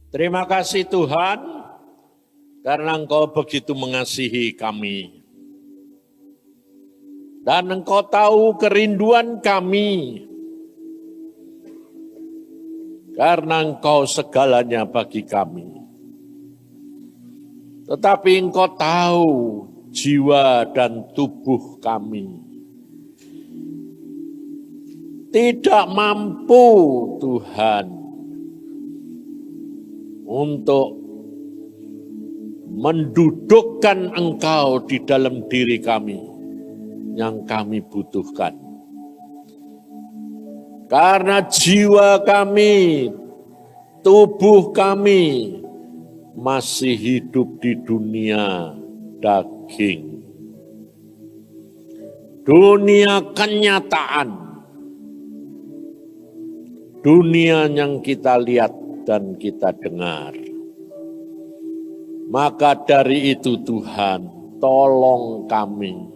Terima kasih Tuhan, karena Engkau begitu mengasihi kami. Dan Engkau tahu kerinduan kami, karena Engkau segalanya bagi kami. Tetapi Engkau tahu jiwa dan tubuh kami tidak mampu, Tuhan, untuk mendudukkan Engkau di dalam diri kami yang kami butuhkan. Karena jiwa kami, tubuh kami masih hidup di dunia daging, dunia kenyataan, dunia yang kita lihat dan kita dengar. Maka dari itu Tuhan, tolong kami.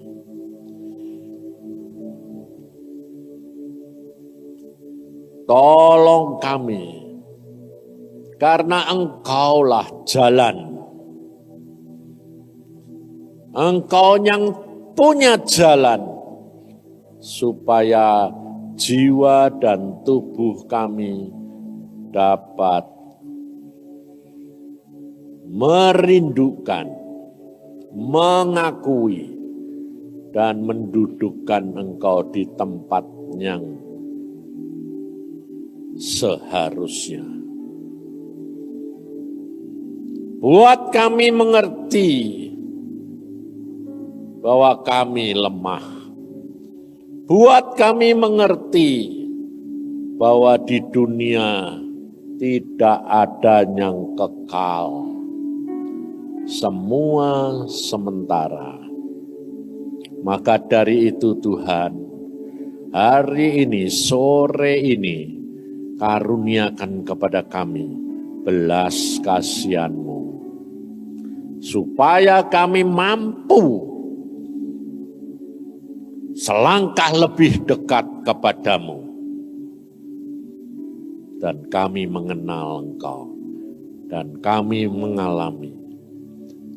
Tolong kami, karena Engkaulah jalan. Engkau yang punya jalan, supaya jiwa dan tubuh kami dapat merindukan, mengakui, dan mendudukkan Engkau di tempat yang seharusnya. Buat kami mengerti bahwa kami lemah. Buat kami mengerti bahwa di dunia tidak ada yang kekal. Semua sementara. Maka dari itu Tuhan, hari ini, sore ini, karuniakan kepada kami belas kasihan-Mu, supaya kami mampu selangkah lebih dekat kepadamu, dan kami mengenal Engkau, dan kami mengalami,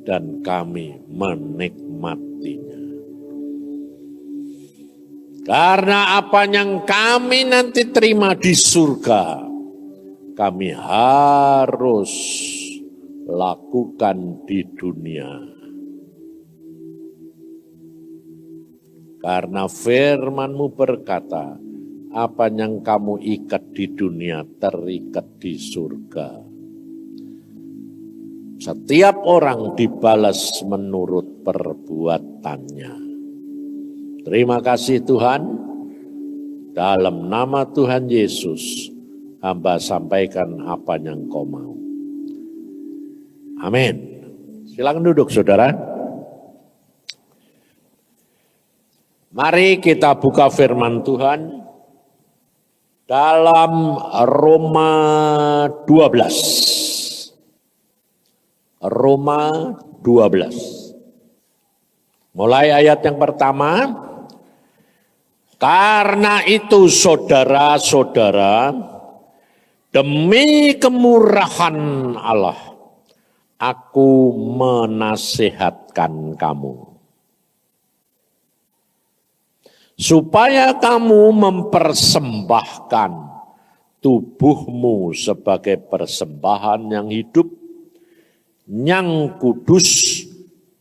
dan kami menikmatinya. Karena apa yang kami nanti terima di surga, kami harus lakukan di dunia. Karena firman-Mu berkata, apa yang kamu ikat di dunia terikat di surga. Setiap orang dibalas menurut perbuatannya. Terima kasih Tuhan, dalam nama Tuhan Yesus, hamba sampaikan apa yang Kau mau. Amin. Silakan duduk saudara. Mari kita buka firman Tuhan dalam Roma 12. Roma 12. Mulai ayat yang pertama. Karena itu saudara-saudara, demi kemurahan Allah, aku menasihatkan kamu, supaya kamu mempersembahkan tubuhmu sebagai persembahan yang hidup, yang kudus,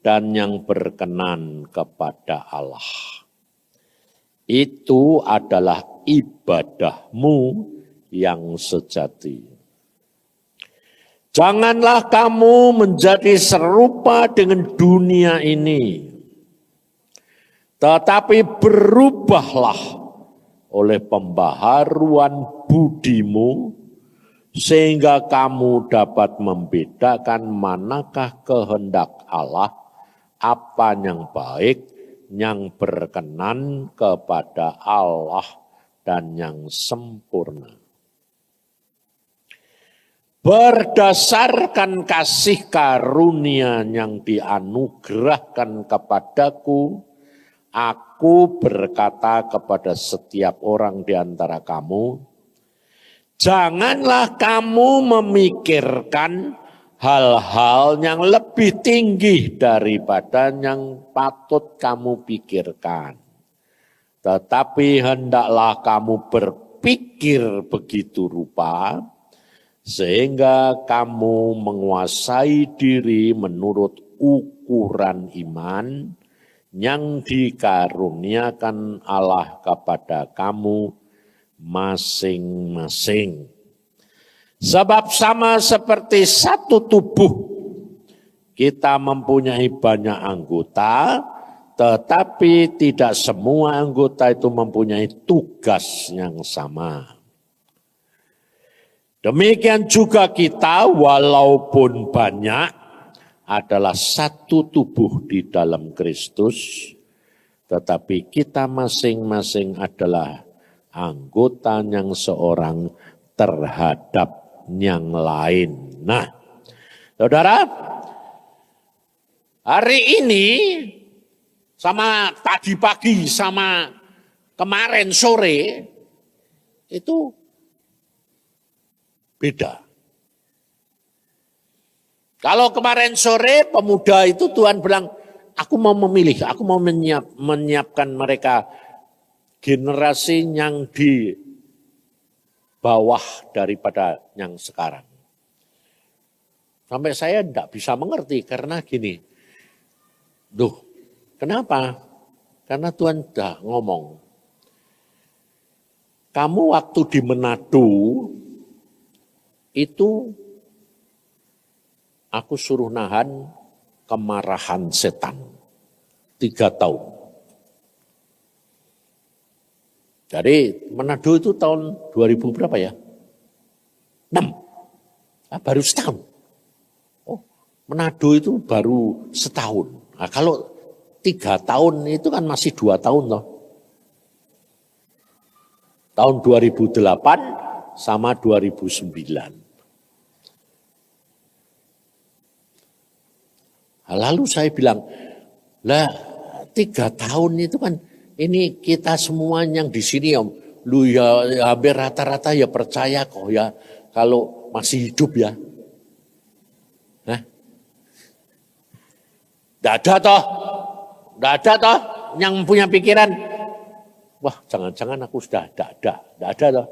dan yang berkenan kepada Allah. Itu adalah ibadahmu yang sejati. Janganlah kamu menjadi serupa dengan dunia ini, tetapi berubahlah oleh pembaharuan budimu, sehingga kamu dapat membedakan manakah kehendak Allah, apa yang baik, yang berkenan kepada Allah, dan yang sempurna. Berdasarkan kasih karunia yang dianugerahkan kepadaku, aku berkata kepada setiap orang di antara kamu, Janganlah kamu memikirkan hal-hal yang lebih tinggi daripada yang patut kamu pikirkan. Tetapi hendaklah kamu berpikir begitu rupa, sehingga kamu menguasai diri menurut ukuran iman yang dikaruniakan Allah kepada kamu masing-masing. Sebab sama seperti satu tubuh, kita mempunyai banyak anggota, tetapi tidak semua anggota itu mempunyai tugas yang sama. Demikian juga kita, walaupun banyak, adalah satu tubuh di dalam Kristus, tetapi kita masing-masing adalah anggota yang seorang terhadap yang lain. Nah, saudara, hari ini sama tadi pagi sama kemarin sore itu beda. Kalau kemarin sore pemuda itu Tuhan bilang, aku mau memilih, aku mau menyiapkan mereka generasi yang di bawah daripada yang sekarang. Sampai saya tidak bisa mengerti karena gini, kenapa? Karena Tuhan sudah ngomong, kamu waktu di Manado itu aku suruh nahan kemarahan setan 3 tahun. Jadi Manado itu tahun 2000 berapa ya? 6. Baru setahun. Oh, Manado itu baru setahun. Nah, kalau 3 tahun itu kan masih 2 tahun loh. Tahun 2008 sama 2009. Lalu saya bilang, 3 tahun itu kan ini kita semua yang di sini ya, hampir rata-rata ya percaya kok ya kalau masih hidup ya. Nah, tidak ada toh yang punya pikiran, wah jangan-jangan aku sudah tidak ada toh.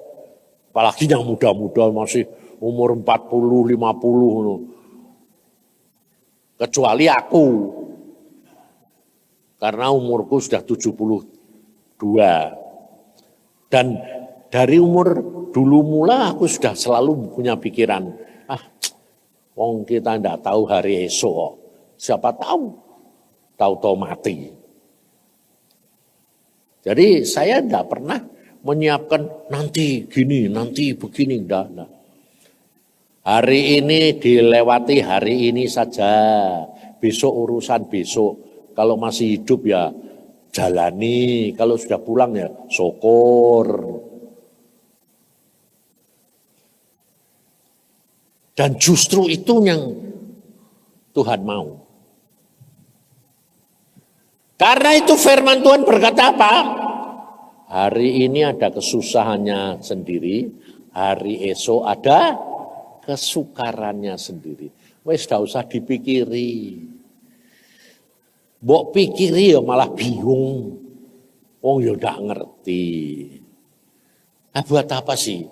Apalagi yang muda-muda masih umur 40, 50. Kecuali aku, karena umurku sudah 72. Dan dari umur dulu mula aku sudah selalu punya pikiran, wong kita tidak tahu hari esok, siapa tahu mati. Jadi saya tidak pernah menyiapkan nanti gini, nanti begini, enggak. Hari ini dilewati hari ini saja, besok urusan besok. Kalau masih hidup ya jalani, kalau sudah pulang ya syukur. Dan justru itu yang Tuhan mau. Karena itu firman Tuhan berkata apa? Hari ini ada kesusahannya sendiri, hari esok ada kesukarannya sendiri. Wes tidak usah dipikiri. Mbok pikiri ya malah bingung. Wong ya ndak ngerti. Buat apa sih?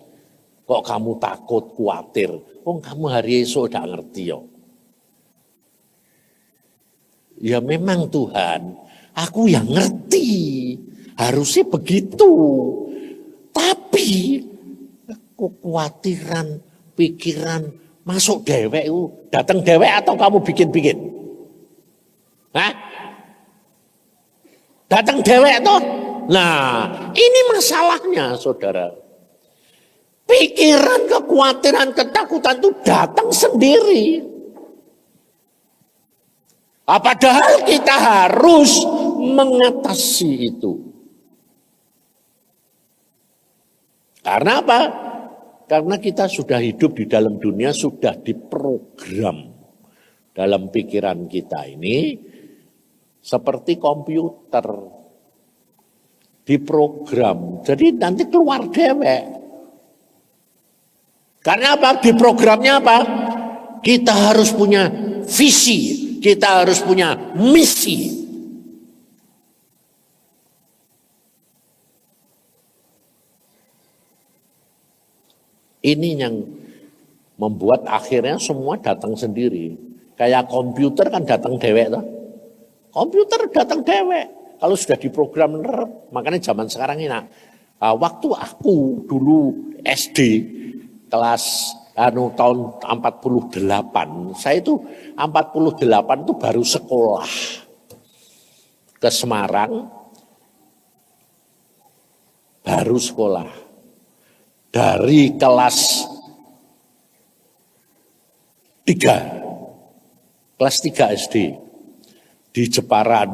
Kok kamu takut, khawatir? Wong kamu hari esok ndak ngerti ya. Ya memang Tuhan, aku yang ngerti. Harusnya begitu. Tapi kekhawatiran, pikiran, masuk dewek itu, datang dewek atau kamu bikin-bikin? Datang dewek toh? Nah, ini masalahnya saudara. Pikiran, kekhawatiran, ketakutan itu datang sendiri. Padahal kita harus mengatasi itu. Karena apa? Karena kita sudah hidup di dalam dunia, sudah diprogram dalam pikiran kita ini seperti komputer. Diprogram, jadi nanti keluar dewek. Karena apa? Di programnya apa? Kita harus punya visi, kita harus punya misi. Ini yang membuat akhirnya semua datang sendiri. Kayak komputer kan datang dewek toh. Komputer datang dewek. Kalau sudah diprogram benar, makanya zaman sekarang ini. Waktu aku dulu SD kelas tahun 48, saya itu 48 itu baru sekolah ke Semarang, baru sekolah dari kelas 3 SD di Jepara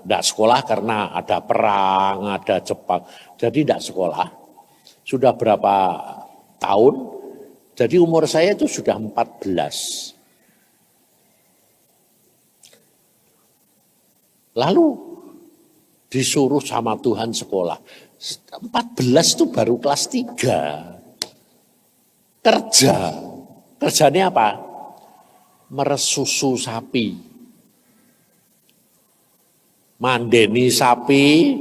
ndak sekolah karena ada perang, ada Jepang, jadi ndak sekolah. Sudah berapa tahun? Jadi umur saya itu sudah 14. Lalu disuruh sama Tuhan sekolah. 14 itu baru kelas 3. Kerja. Kerjanya apa? Meresusu sapi. Mandeni sapi,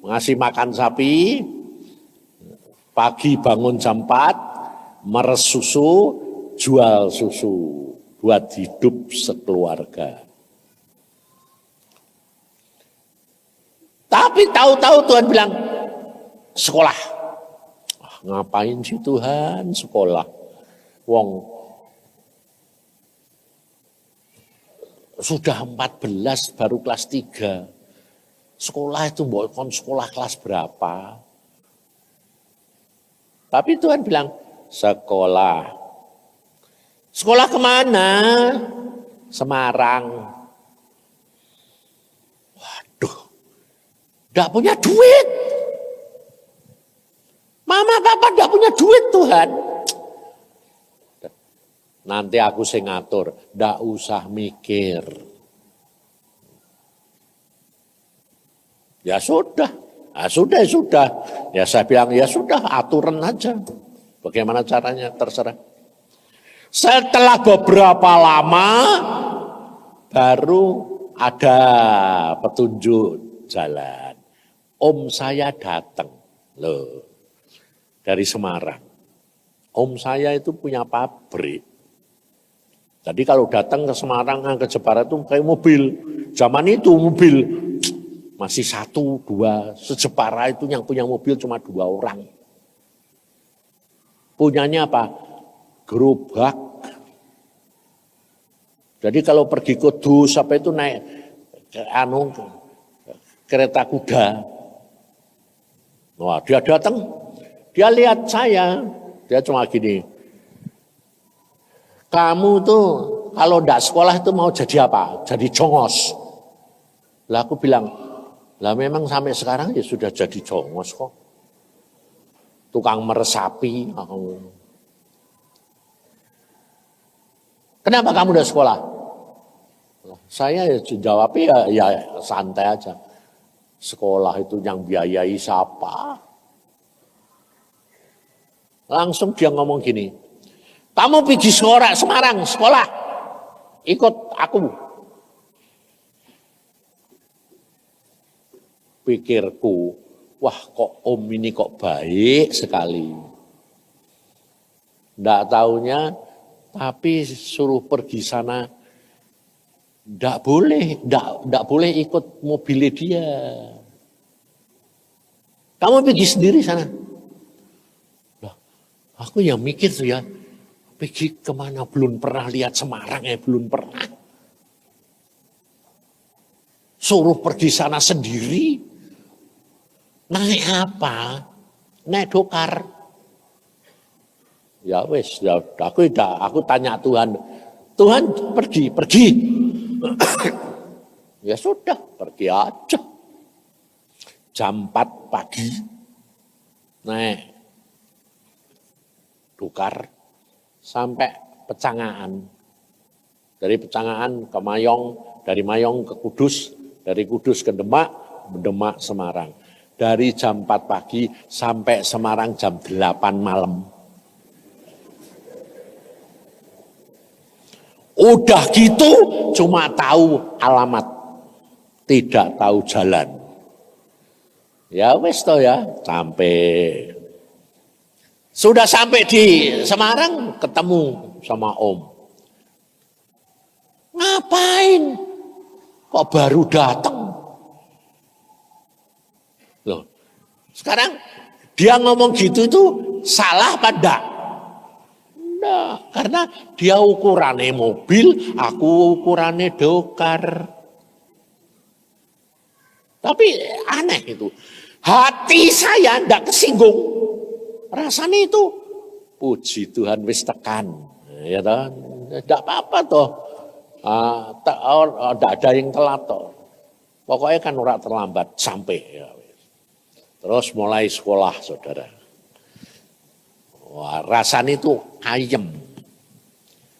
ngasih makan sapi, pagi bangun jam 4, meres susu, jual susu buat hidup sekeluarga. Tapi tahu-tahu Tuhan bilang, sekolah. Ngapain sih Tuhan sekolah? Wong sudah 14 baru kelas 3. Sekolah itu bukan sekolah kelas berapa. Tapi Tuhan bilang, sekolah. Sekolah kemana? Semarang. Waduh, enggak punya duit. Mama, papa enggak punya duit Tuhan. Nanti aku sing ngatur, ndak usah mikir. Ya sudah, sudah. Ya saya bilang ya sudah, aturan aja. Bagaimana caranya terserah. Setelah beberapa lama baru ada petunjuk jalan. Om saya datang loh dari Semarang. Om saya itu punya pabrik. Jadi kalau datang ke Semarang, ke Jepara itu kayak mobil. Zaman itu mobil masih 1, 2. Se-Jepara itu yang punya mobil cuma 2 orang. Punyanya apa? Gerobak. Jadi kalau pergi Kudus, apa itu naik kereta kuda. Wah, dia datang, dia lihat saya, dia cuma gini. Kamu tuh kalau ndak sekolah itu mau jadi apa? Jadi jongos. Lah aku bilang, lah memang sampai sekarang ya sudah jadi jongos kok. Tukang meresapi. Kenapa kamu udah sekolah? Saya jawab ya santai aja. Sekolah itu yang biayai siapa? Langsung dia ngomong gini. Kamu pergi Semarang, sekolah. Ikut aku. Pikirku, wah kok om ini kok baik sekali. Nggak taunya, tapi suruh pergi sana. Nggak boleh ikut mobilnya dia. Kamu pergi sendiri sana. Lah, aku yang mikir tuh ya. Pergi kemana? Belum pernah lihat Semarang belum pernah. Suruh pergi sana sendiri. Naik apa? Naik dokar. Ya wes, ya, aku tanya Tuhan. Tuhan pergi. Ya sudah, pergi aja. Jam 4 pagi. Naik dokar. Sampai Pecangaan. Dari Pecangaan ke Mayong, dari Mayong ke Kudus, dari Kudus ke Demak, Demak Semarang. Dari jam 4 pagi sampai Semarang jam 8 malam. Udah gitu cuma tahu alamat, tidak tahu jalan. Ya wes toh ya, sudah sampai di Semarang ketemu sama Om. Ngapain? Kok baru datang? Loh, sekarang dia ngomong gitu itu salah apa enggak? Enggak, karena dia ukurannya mobil, aku ukurannya dokar. Tapi aneh itu, hati saya enggak kesinggung. Rasanya itu, puji Tuhan wis tekan, ya toh, enggak apa-apa toh. Enggak ada yang telat toh. Pokoknya kan ora terlambat sampai. Ya. Terus mulai sekolah, saudara. Wah, rasanya itu ayem.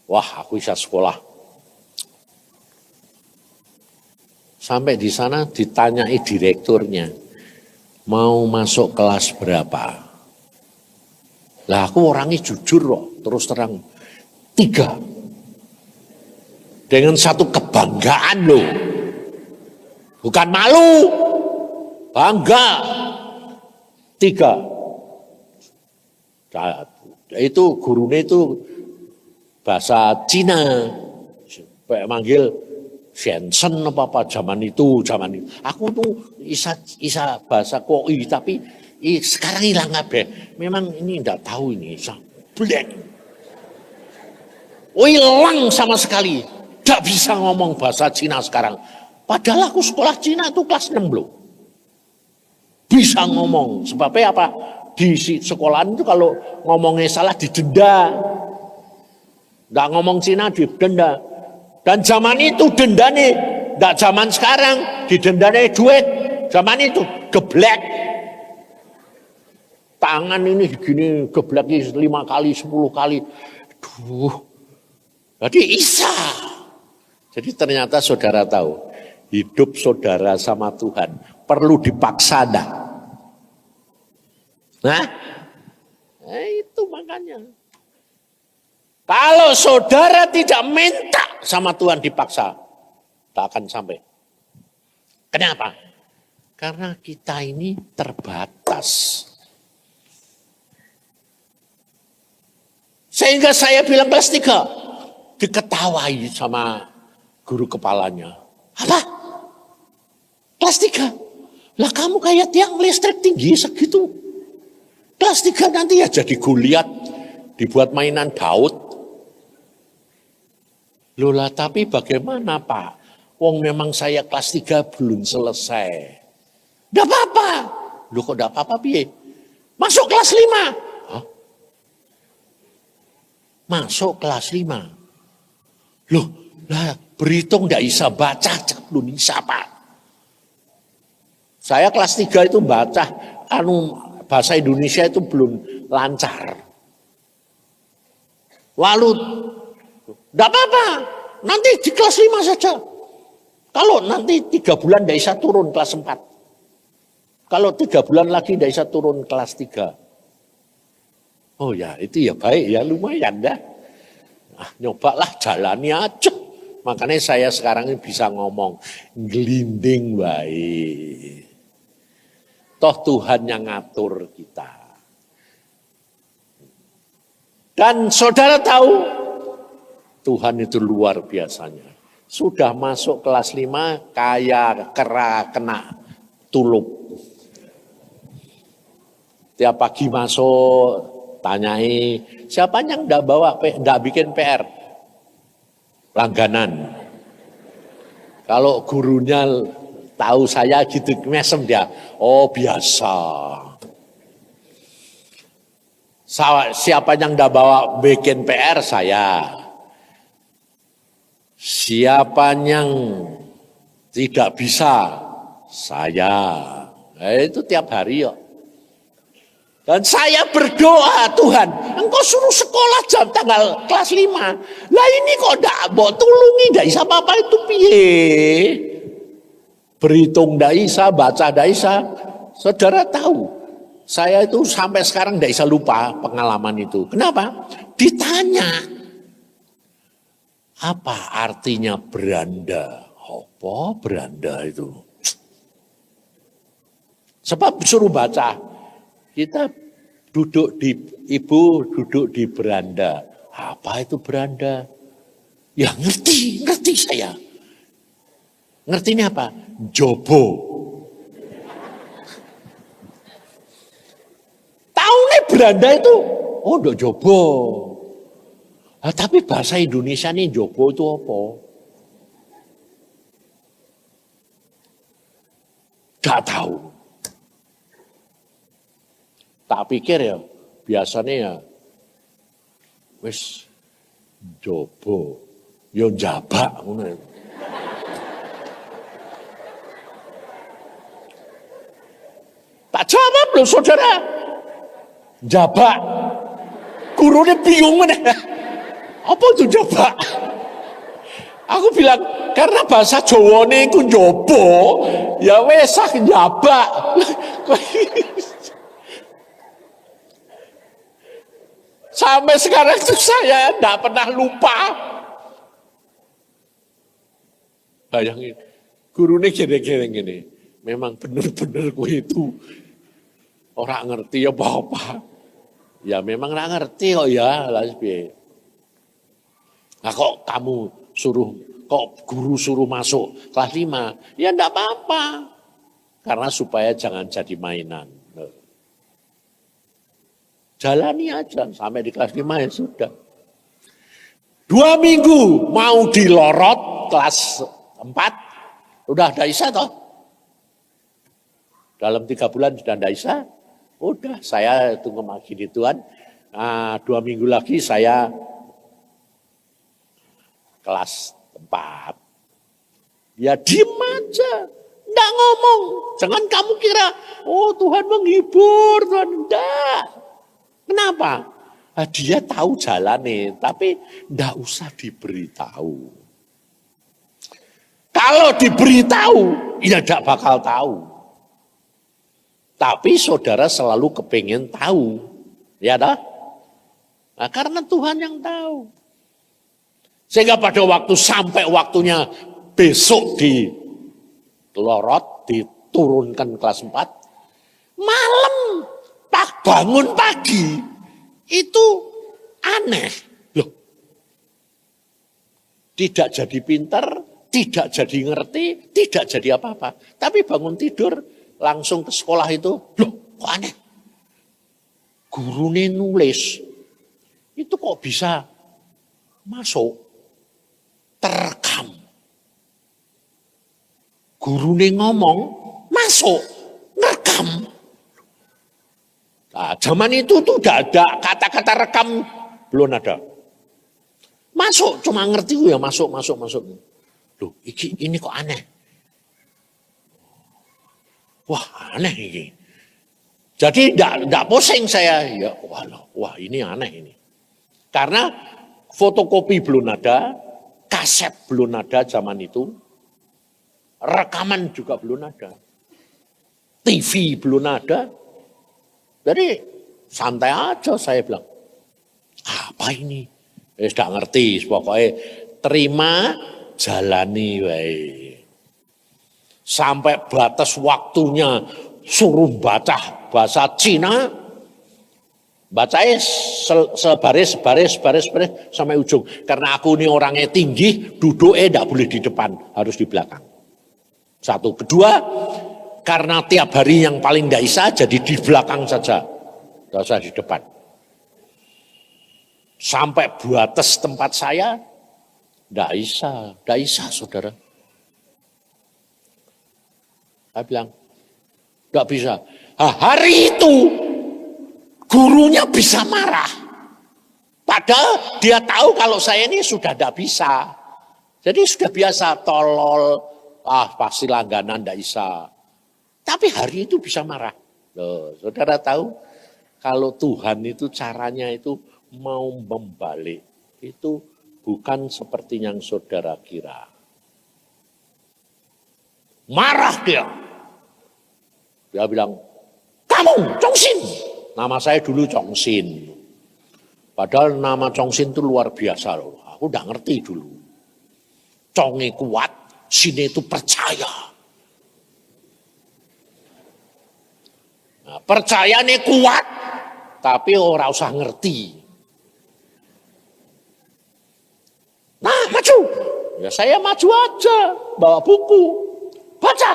Wah, aku bisa sekolah. Sampai di sana ditanyai direkturnya, mau masuk kelas berapa? Lah aku orangnya jujur loh, terus terang 3. Dengan satu kebanggaan loh. Bukan malu, bangga. 3. Itu gurunya itu bahasa Cina. Kayak manggil Shenzhen apa zaman itu. Aku tuh isa bahasa koi tapi sekarang hilang kabeh. Memang ini enggak tahu ini, blank. Hilang sama sekali. Enggak bisa ngomong bahasa Cina sekarang. Padahal aku sekolah Cina itu kelas 6 loh. Bisa ngomong. Sebabnya apa? Di sekolahan itu kalau ngomongnya salah didenda. Nggak ngomong Cina didenda. Dan zaman itu denda nih. Nggak zaman sekarang. Didendanya duit. Zaman itu geblek. Tangan ini gini geblek 5 kali, 10 kali. Duh. Jadi isa. Jadi ternyata saudara tahu. Hidup saudara sama Tuhan perlu dipaksa dah. Nah, itu makanya. Kalau saudara tidak minta sama Tuhan dipaksa, tak akan sampai. Kenapa? Karena kita ini terbatas. Sehingga saya bilang kelas 3, diketawai sama guru kepalanya. Apa? Kelas 3? Lah kamu kayak tiang listrik tinggi segitu. Kelas 3 nanti ya jadi Goliat, dibuat mainan Daud. Loh tapi bagaimana Pak? Wong memang saya kelas 3 belum selesai. Enggak apa-apa. Loh kok enggak apa-apa piye? Masuk kelas 5. Hah? Masuk kelas 5. Loh, lah berhitung enggak bisa baca, belum bisa Pak. Saya kelas 3 itu baca bahasa Indonesia itu belum lancar. Lalu, enggak apa-apa, nanti di kelas 5 saja. Kalau nanti 3 bulan enggak bisa turun kelas 4. Kalau 3 bulan lagi enggak bisa turun kelas 3. Oh ya, itu ya baik ya, lumayan dah. Nyobalah jalani aja. Makanya saya sekarang ini bisa ngomong, gelinding baik. Toh Tuhan yang ngatur kita. Dan saudara tahu, Tuhan itu luar biasanya. Sudah masuk kelas 5, kayak kena tulup. Tiap pagi masuk, tanyai, siapa yang enggak bikin PR? Langganan. Kalau gurunya tahu saya gitu mesem dia, oh biasa. Siapa yang enggak bawa bikin PR? Saya. Siapa yang tidak bisa? Saya. Itu tiap hari ya. Dan saya berdoa, Tuhan, Engkau suruh sekolah jam tanggal kelas 5. Lah ini kok enggak mbok tulungi, enggak bisa apa-apa itu piye? Berhitung enggak bisa, baca enggak bisa. Saudara tahu, saya itu sampai sekarang enggak bisa lupa pengalaman itu. Kenapa? Ditanya, Apa artinya beranda? Apa beranda itu? Sebab suruh baca, kita ibu duduk di beranda. Apa itu beranda? Ya ngerti saya. Ngertinya apa? Jobo. Tahu nih beranda itu? Oh, udah jobo. Nah, tapi bahasa Indonesia nih jobo itu apa? Gak tahu. Tak pikir ya, biasanya ya, wis jobo, yo jabak. Tak jawab loh saudara, jabak. Gurunya bingung mana? Apa itu jabak? Aku bilang, karena bahasa Jawane iku jobo, ya wesah jabak. Sampai sekarang itu saya tidak pernah lupa. Bayangin, gurunya kira-kira gini, memang benar-benar gue itu orang ngerti apa-apa. Ya memang nggak ngerti kok ya, nah kok kamu kok guru suruh masuk kelas 5, ya enggak apa-apa. Karena supaya jangan jadi mainan. Jalani aja sampai di kelas 5 ya sudah. 2 minggu mau dilorot kelas 4, udah ada Isa toh. Dalam 3 bulan sudah ada Isa, udah saya tunggu lagi di Tuhan. Nah, 2 minggu lagi saya kelas 4. Ya diem aja, enggak ngomong. Jangan kamu kira, oh Tuhan menghibur, Tuhan enggak. Kenapa? Nah, dia tahu jalannya, tapi enggak usah diberitahu. Kalau diberitahu, ya enggak bakal tahu. Tapi saudara selalu kepengen tahu, ya dah. Nah, karena Tuhan yang tahu. Sehingga pada waktu sampai waktunya besok dilorot, diturunkan kelas 4, malam tak bangun pagi, itu aneh. Loh, tidak jadi pinter, tidak jadi ngerti, tidak jadi apa-apa. Tapi bangun tidur, langsung ke sekolah itu, loh kok aneh. Gurunya nulis, itu kok bisa masuk, terekam. Gurunya ngomong, masuk, ngerekam. Nah, zaman itu tuh udah ada kata-kata rekam, belum ada. Masuk, cuma ngerti ya masuk. Loh, ini kok aneh. Wah, aneh ini. Jadi enggak pusing saya. Ya, wah ini aneh ini. Karena fotokopi belum ada, kaset belum ada zaman itu, rekaman juga belum ada, TV belum ada. Jadi santai aja saya bilang, apa ini? Sudah ngerti, pokoknya terima, jalani wae. Sampai batas waktunya suruh baca bahasa Cina, bacanya sebaris sampai ujung. Karena aku ini orangnya tinggi, duduknya tidak boleh di depan, harus di belakang. Satu. Kedua, karena tiap hari yang paling tidak bisa, jadi di belakang saja, tidak usah di depan. Sampai batas tempat saya, tidak bisa saudara. Saya bilang, tidak bisa. Nah, hari itu, gurunya bisa marah. Padahal dia tahu kalau saya ini sudah tidak bisa. Jadi sudah biasa, tolol, pasti langganan tidak bisa. Tapi hari itu bisa marah. Loh, saudara tahu, kalau Tuhan itu caranya itu mau membalik. Itu bukan seperti yang saudara kira. Marah dia. Dia bilang, kamu Chongsin. Nama saya dulu Chongsin. Padahal nama Chongsin itu luar biasa loh. Aku udah ngerti dulu. conge kuat, sini itu percaya. Nah, percayane kuat, tapi ora usah ngerti. Nah, maju. Ya saya maju aja, bawa buku, baca.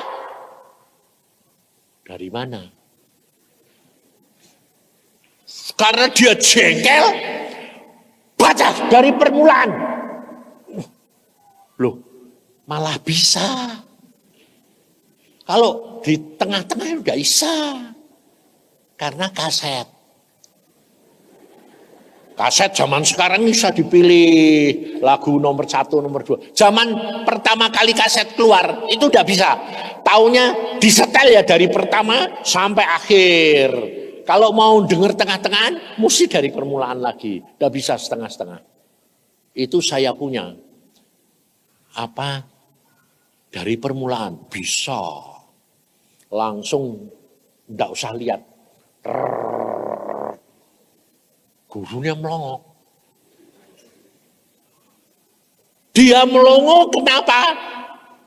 Dari mana? Karena dia jengkel, baca dari permulaan. Loh, malah bisa. Kalau di tengah-tengah enggak bisa. Karena kaset. Kaset zaman sekarang bisa dipilih lagu nomor 1, nomor 2. Zaman pertama kali kaset keluar itu udah bisa. Taunya disetel ya dari pertama sampai akhir. Kalau mau denger tengah-tengahan, mesti dari permulaan lagi. Udah bisa setengah-setengah. Itu saya punya. Apa? Dari permulaan bisa. Langsung enggak usah lihat. Gurunya melongo. Dia melongo kenapa?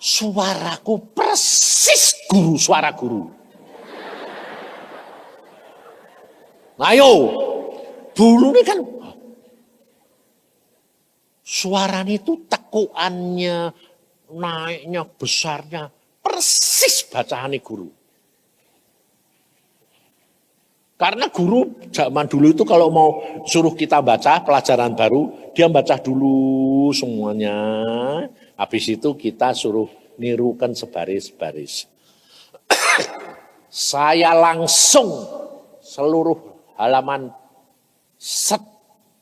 Suaraku persis suara guru. Ayo, dulu ini kan suaranya itu tekuannya, naiknya, besarnya, persis bacaannya guru. Karena guru zaman dulu itu kalau mau suruh kita baca pelajaran baru, dia baca dulu semuanya. Habis itu kita suruh nirukan sebaris-baris. Saya langsung seluruh halaman set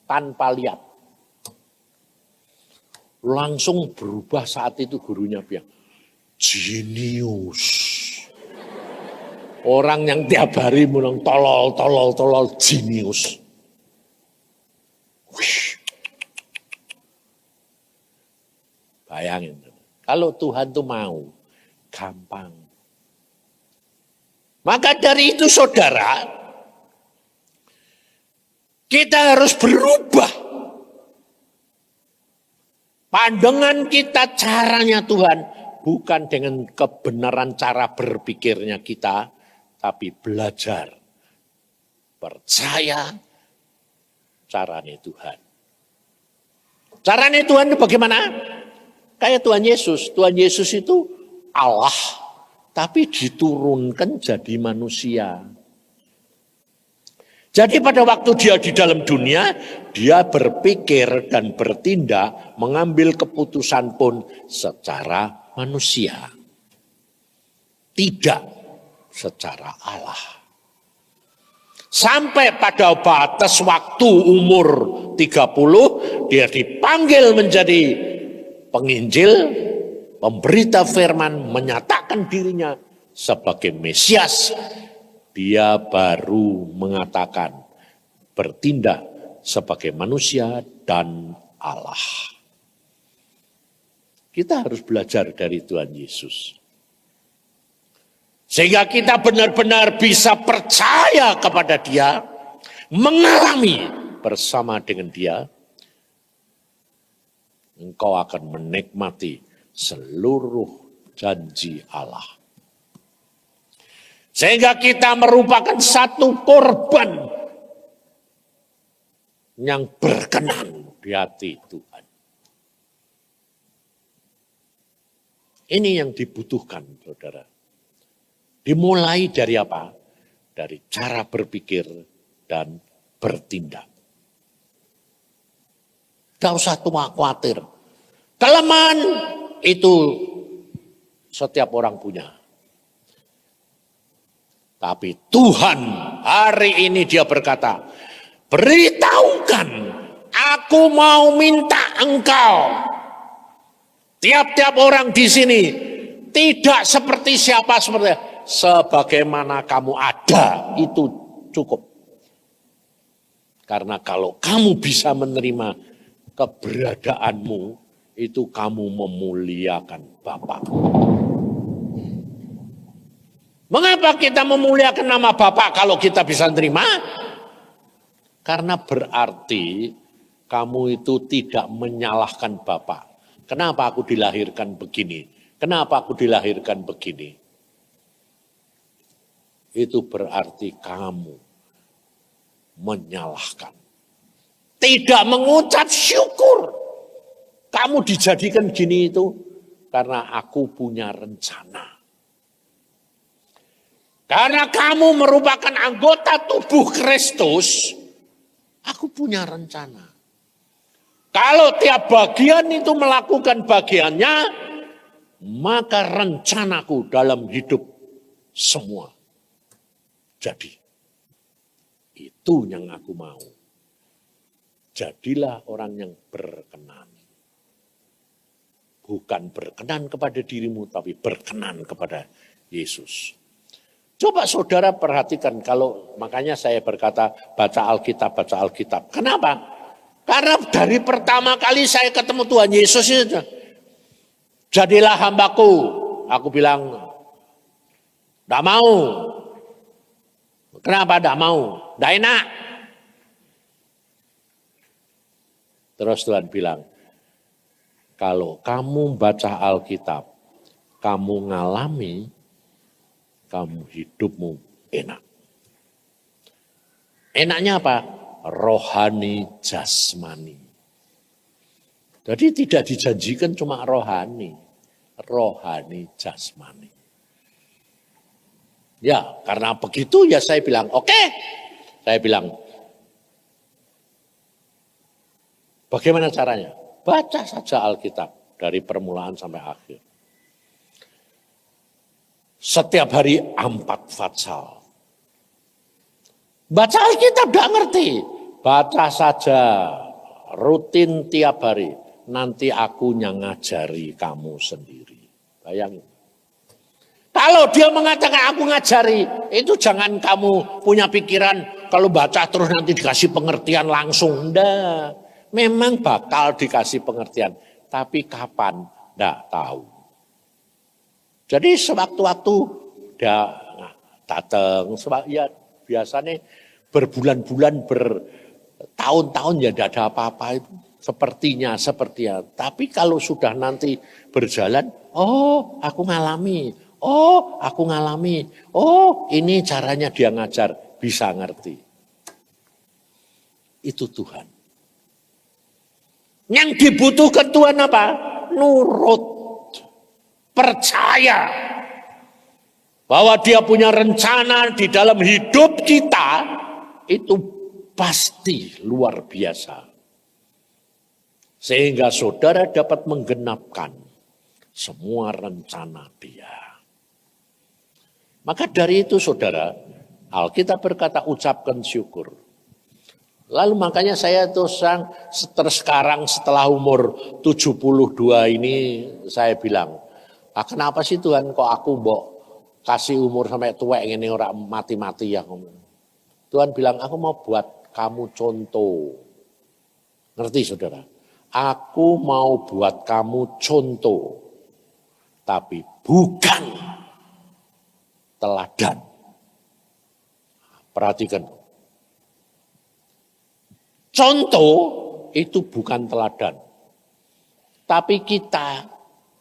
tanpa lihat. Langsung berubah saat itu gurunya bilang, jenius. Orang yang tiap hari bilang tolol, jenius. Wih. Bayangin, kalau Tuhan tuh mau, gampang. Maka dari itu saudara, kita harus berubah. Pandangan kita, caranya Tuhan, bukan dengan kebenaran cara berpikirnya kita, tapi belajar, percaya caranya Tuhan. Caranya Tuhan itu bagaimana? Kayak Tuhan Yesus. Tuhan Yesus itu Allah, tapi diturunkan jadi manusia. Jadi pada waktu dia di dalam dunia, dia berpikir dan bertindak, mengambil keputusan pun secara manusia. Tidak secara Allah. Sampai pada batas waktu umur 30, dia dipanggil menjadi penginjil, pemberita firman, menyatakan dirinya sebagai Mesias. Dia baru mengatakan bertindak sebagai manusia dan Allah. Kita harus belajar dari Tuhan Yesus. Sehingga kita benar-benar bisa percaya kepada dia, mengalami bersama dengan dia, engkau akan menikmati seluruh janji Allah. Sehingga kita merupakan satu korban yang berkenan di hati Tuhan. Ini yang dibutuhkan, saudara. Dimulai dari apa? Dari cara berpikir dan bertindak. Tidak usah khawatir. Kelemahan itu setiap orang punya. Tapi Tuhan hari ini dia berkata, beritahukan, aku mau minta engkau. Tiap-tiap orang di sini tidak seperti siapa seperti sebagaimana kamu ada, itu cukup. Karena kalau kamu bisa menerima keberadaanmu, itu kamu memuliakan Bapa. Mengapa kita memuliakan nama Bapa kalau kita bisa menerima? Karena berarti kamu itu tidak menyalahkan Bapa. Kenapa aku dilahirkan begini? Kenapa aku dilahirkan begini? Itu berarti kamu menyalahkan. Tidak mengucap syukur. Kamu dijadikan gini itu karena aku punya rencana. Karena kamu merupakan anggota tubuh Kristus, aku punya rencana. Kalau tiap bagian itu melakukan bagiannya, maka rencanaku dalam hidup semua jadi. Itu yang aku mau. Jadilah orang yang berkenan. Bukan berkenan kepada dirimu, tapi berkenan kepada Yesus. Coba saudara perhatikan, kalau makanya saya berkata baca Alkitab, baca Alkitab. Kenapa? Karena dari pertama kali saya ketemu Tuhan Yesus itu, jadilah hambaku. Aku bilang, tidak mau. Kenapa tidak mau? Tidak enak. Terus Tuhan bilang, kalau kamu baca Alkitab, kamu ngalami, kamu hidupmu enak. Enaknya apa? Rohani jasmani. Jadi tidak dijanjikan cuma rohani. Rohani jasmani. Ya, karena begitu ya saya bilang, oke. Saya bilang, bagaimana caranya? Baca saja Alkitab dari permulaan sampai akhir. Setiap hari 4 fatsal. Baca Alkitab tidak ngerti. Baca saja rutin tiap hari. Nanti aku yang ngajari kamu sendiri. Bayangin. Kalau dia mengatakan aku ngajari, itu jangan kamu punya pikiran kalau baca terus nanti dikasih pengertian langsung. Enggak. Memang bakal dikasih pengertian. Tapi kapan? Tidak tahu. Jadi sewaktu-waktu dia datang, ya biasanya berbulan-bulan, bertahun-tahun ya tidak ada apa-apa itu. Sepertinya. Tapi kalau sudah nanti berjalan, oh aku ngalami, oh ini caranya dia ngajar, bisa ngerti. Itu Tuhan. Yang dibutuhkan Tuhan apa? Nurut. Percaya bahwa dia punya rencana di dalam hidup kita, itu pasti luar biasa. Sehingga saudara dapat menggenapkan semua rencana dia. Maka dari itu saudara, Alkitab berkata ucapkan syukur. Lalu makanya saya terus sekarang setelah umur 72 ini saya bilang, kenapa sih Tuhan kok aku mbok kasih umur sampai tua ini orang mati-mati ya. Tuhan bilang aku mau buat kamu contoh. Ngerti saudara? Aku mau buat kamu contoh. Tapi bukan teladan. Perhatikan. Contoh itu bukan teladan. Tapi kita,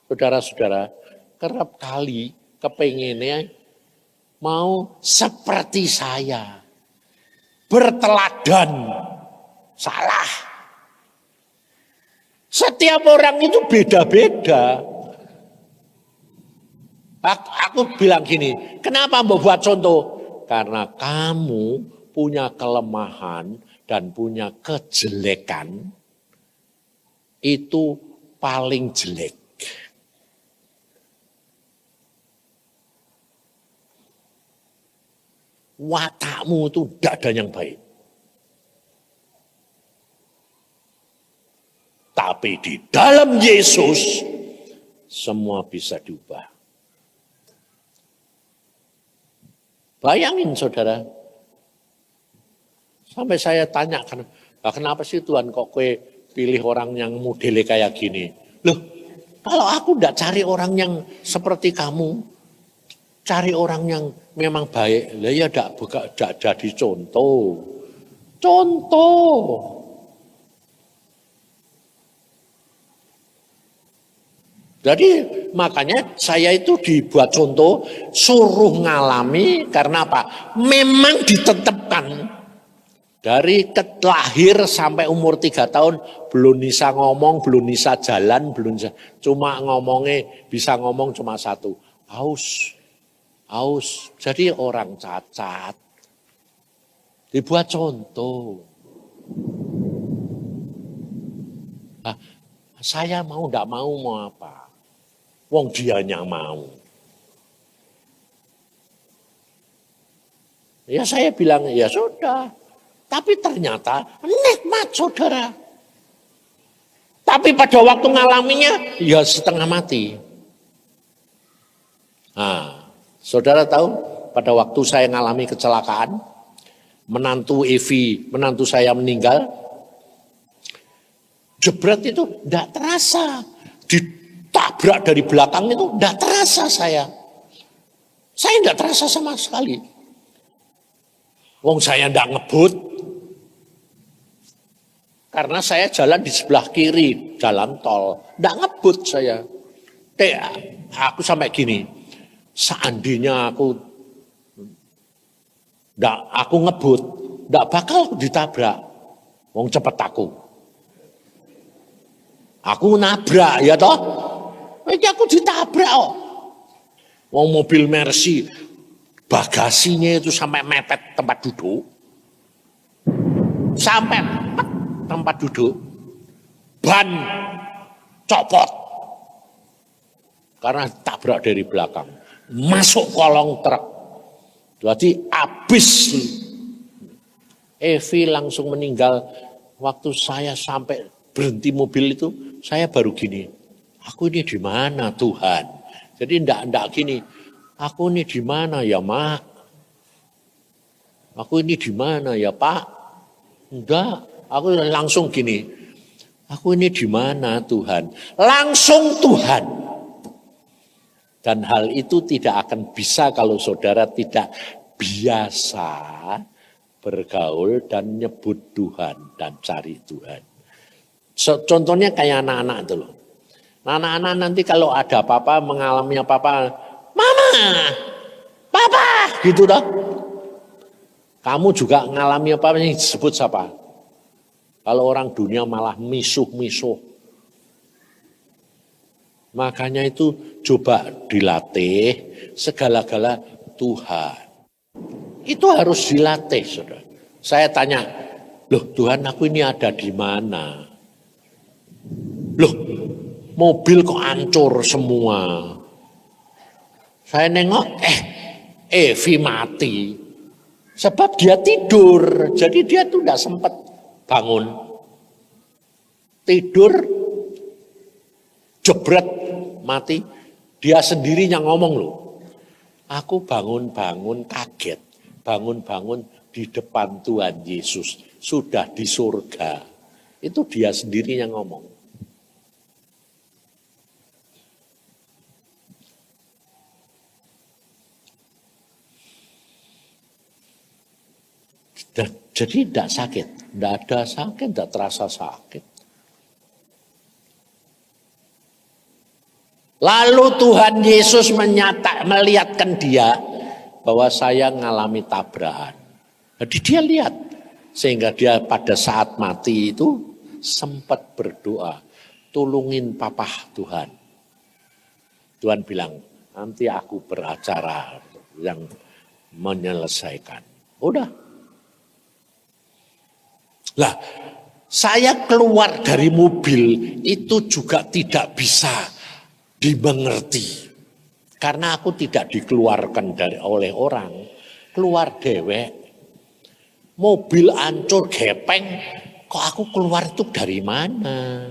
saudara-saudara, kerap kali kepengennya mau seperti saya. Berteladan. Salah. Setiap orang itu beda-beda. Aku bilang gini, kenapa mau buat contoh? Karena kamu punya kelemahan dan punya kejelekan, itu paling jelek. Watakmu itu tidak ada yang baik. Tapi di dalam Yesus, semua bisa diubah. Bayangin saudara, sampai saya tanya, kenapa sih Tuhan kok kowe pilih orang yang modelnya kayak gini? Loh, kalau aku tidak cari orang yang seperti kamu, cari orang yang memang baik, lah ya tidak jadi contoh. Contoh. Jadi makanya saya itu dibuat contoh, suruh ngalami karena apa? Memang ditetapkan dari lahir sampai umur 3 tahun belum bisa ngomong, belum bisa jalan, belum bisa, cuma ngomongnya bisa ngomong cuma satu, aus, aus. Jadi orang cacat dibuat contoh. Nah, saya mau tidak mau apa? Wong dianya mau. Ya saya bilang ya sudah. Tapi ternyata nikmat saudara. Tapi pada waktu ngalaminya ya setengah mati. Nah, saudara tahu pada waktu saya ngalami kecelakaan, menantu Evi, menantu saya meninggal, jebret itu tidak terasa. Ditabrak dari belakang itu tidak terasa saya. Saya tidak terasa sama sekali. Wong saya tidak ngebut. Karena saya jalan di sebelah kiri, jalan tol. Tidak ngebut saya. Aku sampai gini. Seandainya aku ngebut, tidak bakal ditabrak. Wong cepet aku. Aku nabrak ya toh. Ini aku ditabrak kok. Wong mobil Mercy, bagasinya itu sampai mepet tempat duduk. Sampai tempat duduk, ban copot karena tabrak dari belakang, masuk kolong truk. Jadi habis. Evi langsung meninggal. Waktu saya sampai berhenti mobil itu, saya baru gini, aku ini di mana Tuhan? Jadi ndak gini, aku ini di mana ya Mak? Aku ini di mana ya Pak? Enggak. Aku langsung gini, aku ini di mana Tuhan? Langsung Tuhan. Dan hal itu tidak akan bisa kalau saudara tidak biasa bergaul dan nyebut Tuhan dan cari Tuhan. Contohnya kayak anak-anak itu loh. Anak-anak nanti kalau ada apa-apa, mengalami apa-apa, Mama, Papa, gitu dah. Kamu juga ngalami apa yang disebut siapa? Kalau orang dunia malah misuh-misuh. Makanya itu coba dilatih segala-gala Tuhan. Itu harus dilatih, saudara. Saya tanya, loh Tuhan aku ini ada di mana? Loh mobil kok hancur semua. Saya nengok, Evi mati. Sebab dia tidur, jadi dia tuh tidak sempat bangun, tidur, jebret, mati. Dia sendiri yang ngomong loh. Aku bangun-bangun kaget, bangun-bangun di depan Tuhan Yesus, sudah di surga. Itu dia sendiri yang ngomong. Jadi tidak sakit, tidak ada sakit, tidak terasa sakit. Lalu Tuhan Yesus melihatkan dia bahwa saya mengalami tabrakan. Jadi dia lihat, sehingga dia pada saat mati itu sempat berdoa, tolongin papa Tuhan. Tuhan bilang, nanti aku beracara yang menyelesaikan. Udah. Lah, saya keluar dari mobil itu juga tidak bisa dimengerti. Karena aku tidak dikeluarkan oleh orang, keluar dewek. Mobil hancur gepeng, kok aku keluar itu dari mana?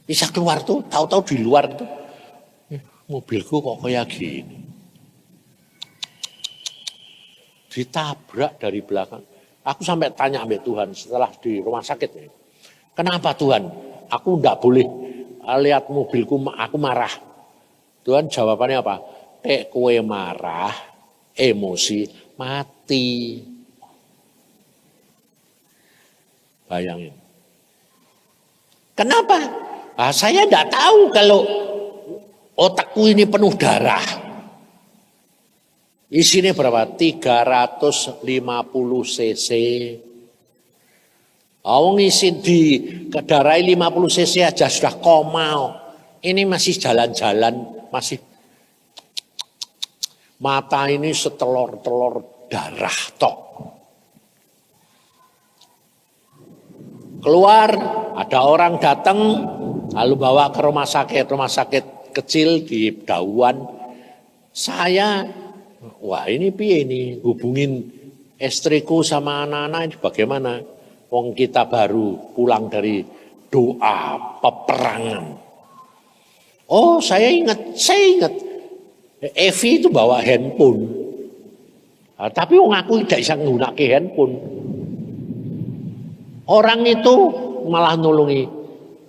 Bisa keluar tuh, tahu-tahu di luar tuh. Mobilku kok kayak gini. Ditabrak dari belakang. Aku sampai tanya sama Tuhan setelah di rumah sakit. Kenapa Tuhan? Aku enggak boleh lihat mobilku, aku marah. Tuhan jawabannya apa? Kowe marah, emosi, mati. Bayangin. Kenapa? Saya enggak tahu kalau Otakku ini penuh darah. Isinya berapa? 350 cc. Ngisi di kedarai 50 cc aja sudah koma. Ini masih jalan-jalan, masih mata ini setelor-telor darah tok. Keluar, ada orang datang, lalu bawa ke rumah sakit kecil di Dauan. Saya, wah ini piye ini, hubungin istriku sama anak-anak ini bagaimana? Wong kita baru pulang dari doa peperangan. Oh saya ingat. Evi itu bawa handphone. Nah, tapi wong aku tidak bisa menggunakan handphone. Orang itu malah nolongi,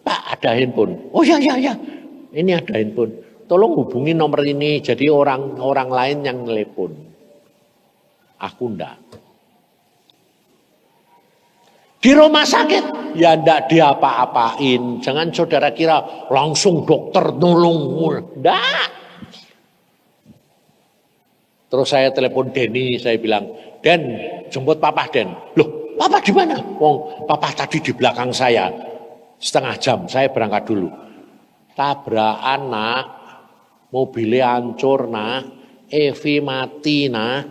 Pak ada handphone. Oh ya, ini ada handphone. Tolong hubungi nomor ini. Jadi orang lain yang telepon. Aku enggak. Di rumah sakit, ya enggak diapa-apain. Jangan saudara kira langsung dokter nolong. Enggak. Terus saya telepon Denny, saya bilang, Den, jemput papa Den. Loh, papa di mana? Wong, papa tadi di belakang saya. Setengah jam, saya berangkat dulu. Tabrakan nak, mobilnya hancur nak, Evi mati nak.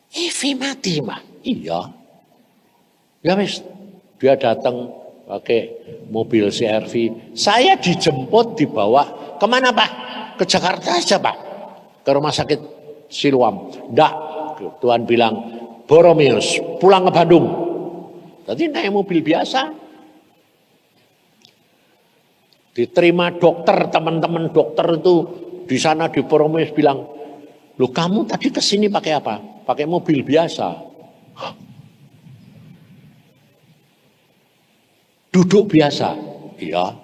Evi mati mah? Iya. Ya wis, dia datang pakai mobil CRV. Saya dijemput dibawa kemana Pak? Ke Jakarta aja Pak. Ke rumah sakit Siloam. Nggak, Tuhan bilang, Boromius pulang ke Bandung. Tadi naik mobil biasa. Diterima dokter, teman-teman dokter itu di sana di Boromius bilang, loh kamu tadi kesini pakai apa? Pakai mobil biasa. Duduk biasa. Iya.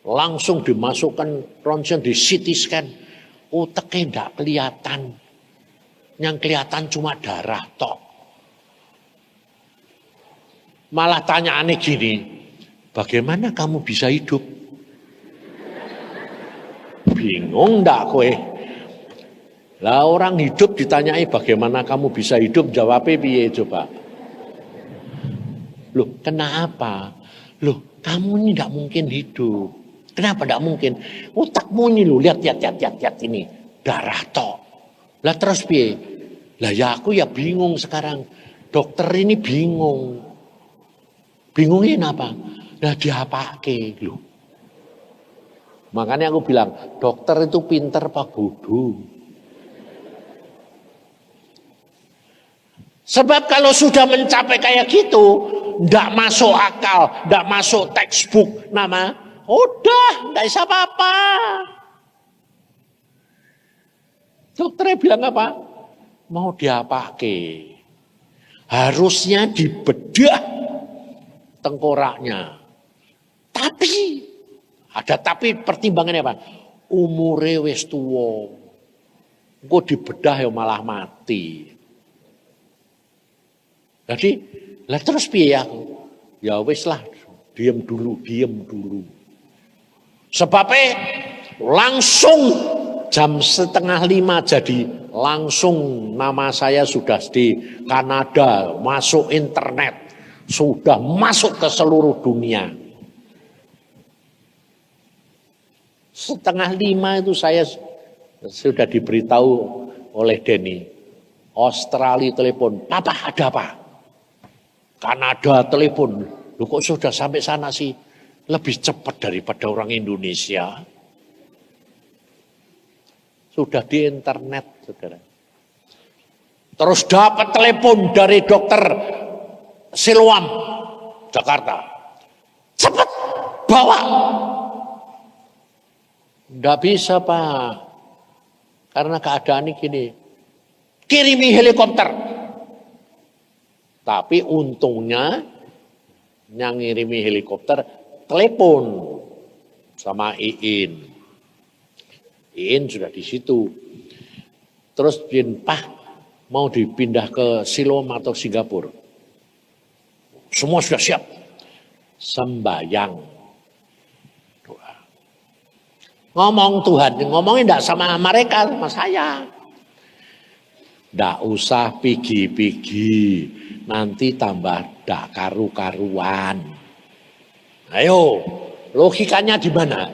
Langsung dimasukkan ronsen di CT scan. Otaknya enggak kelihatan. Yang kelihatan cuma darah tok. Malah tanya aneh gini, bagaimana kamu bisa hidup? Bingung enggak kowe? Lah orang hidup ditanyai bagaimana kamu bisa hidup, jawabnya piye coba? Loh, kenapa? Loh, kamu ini enggak mungkin hidup. Kenapa enggak mungkin? Otakmu ini loh, lihat ini, darah tok. Lah terus piye? Lah ya aku ya bingung sekarang. Dokter ini bingung. Bingungin apa? Lah diapake loh. Makanya aku bilang, dokter itu pinter apa bodoh? Sebab kalau sudah mencapai kayak gitu, ndak masuk akal, ndak masuk textbook nama, udah ndak bisa apa-apa. Dokternya bilang apa? Mau diapake? Harusnya dibedah tengkoraknya. Tapi pertimbangannya apa? Umure wis tuwa. Engko dibedah ya malah mati. Jadi, lah terus piye aku? Ya wis lah, diam dulu. Sebabnya langsung jam 4:30 jadi langsung nama saya sudah di Kanada, masuk internet, sudah masuk ke seluruh dunia. 4:30 itu saya sudah diberitahu oleh Denny. Australia telepon, Papa ada apa? Kanada telepon, lu kok sudah sampai sana sih? Lebih cepat daripada orang Indonesia. Sudah di internet, saudara. Terus dapat telepon dari dokter Siloam, Jakarta. Cepat, bawa. Nggak bisa Pak, karena keadaan ini gini. Kirimi helikopter. Tapi untungnya yang ngirimi helikopter telepon sama Iin. Iin sudah di situ. Terus Pak mau dipindah ke Siloam atau Singapura. Semua sudah siap. Sembayang. Ngomong Tuhan, ngomongnya enggak sama mereka, sama saya. Enggak usah pigi-pigi, nanti tambah enggak karu-karuan. Ayo, logikanya di mana?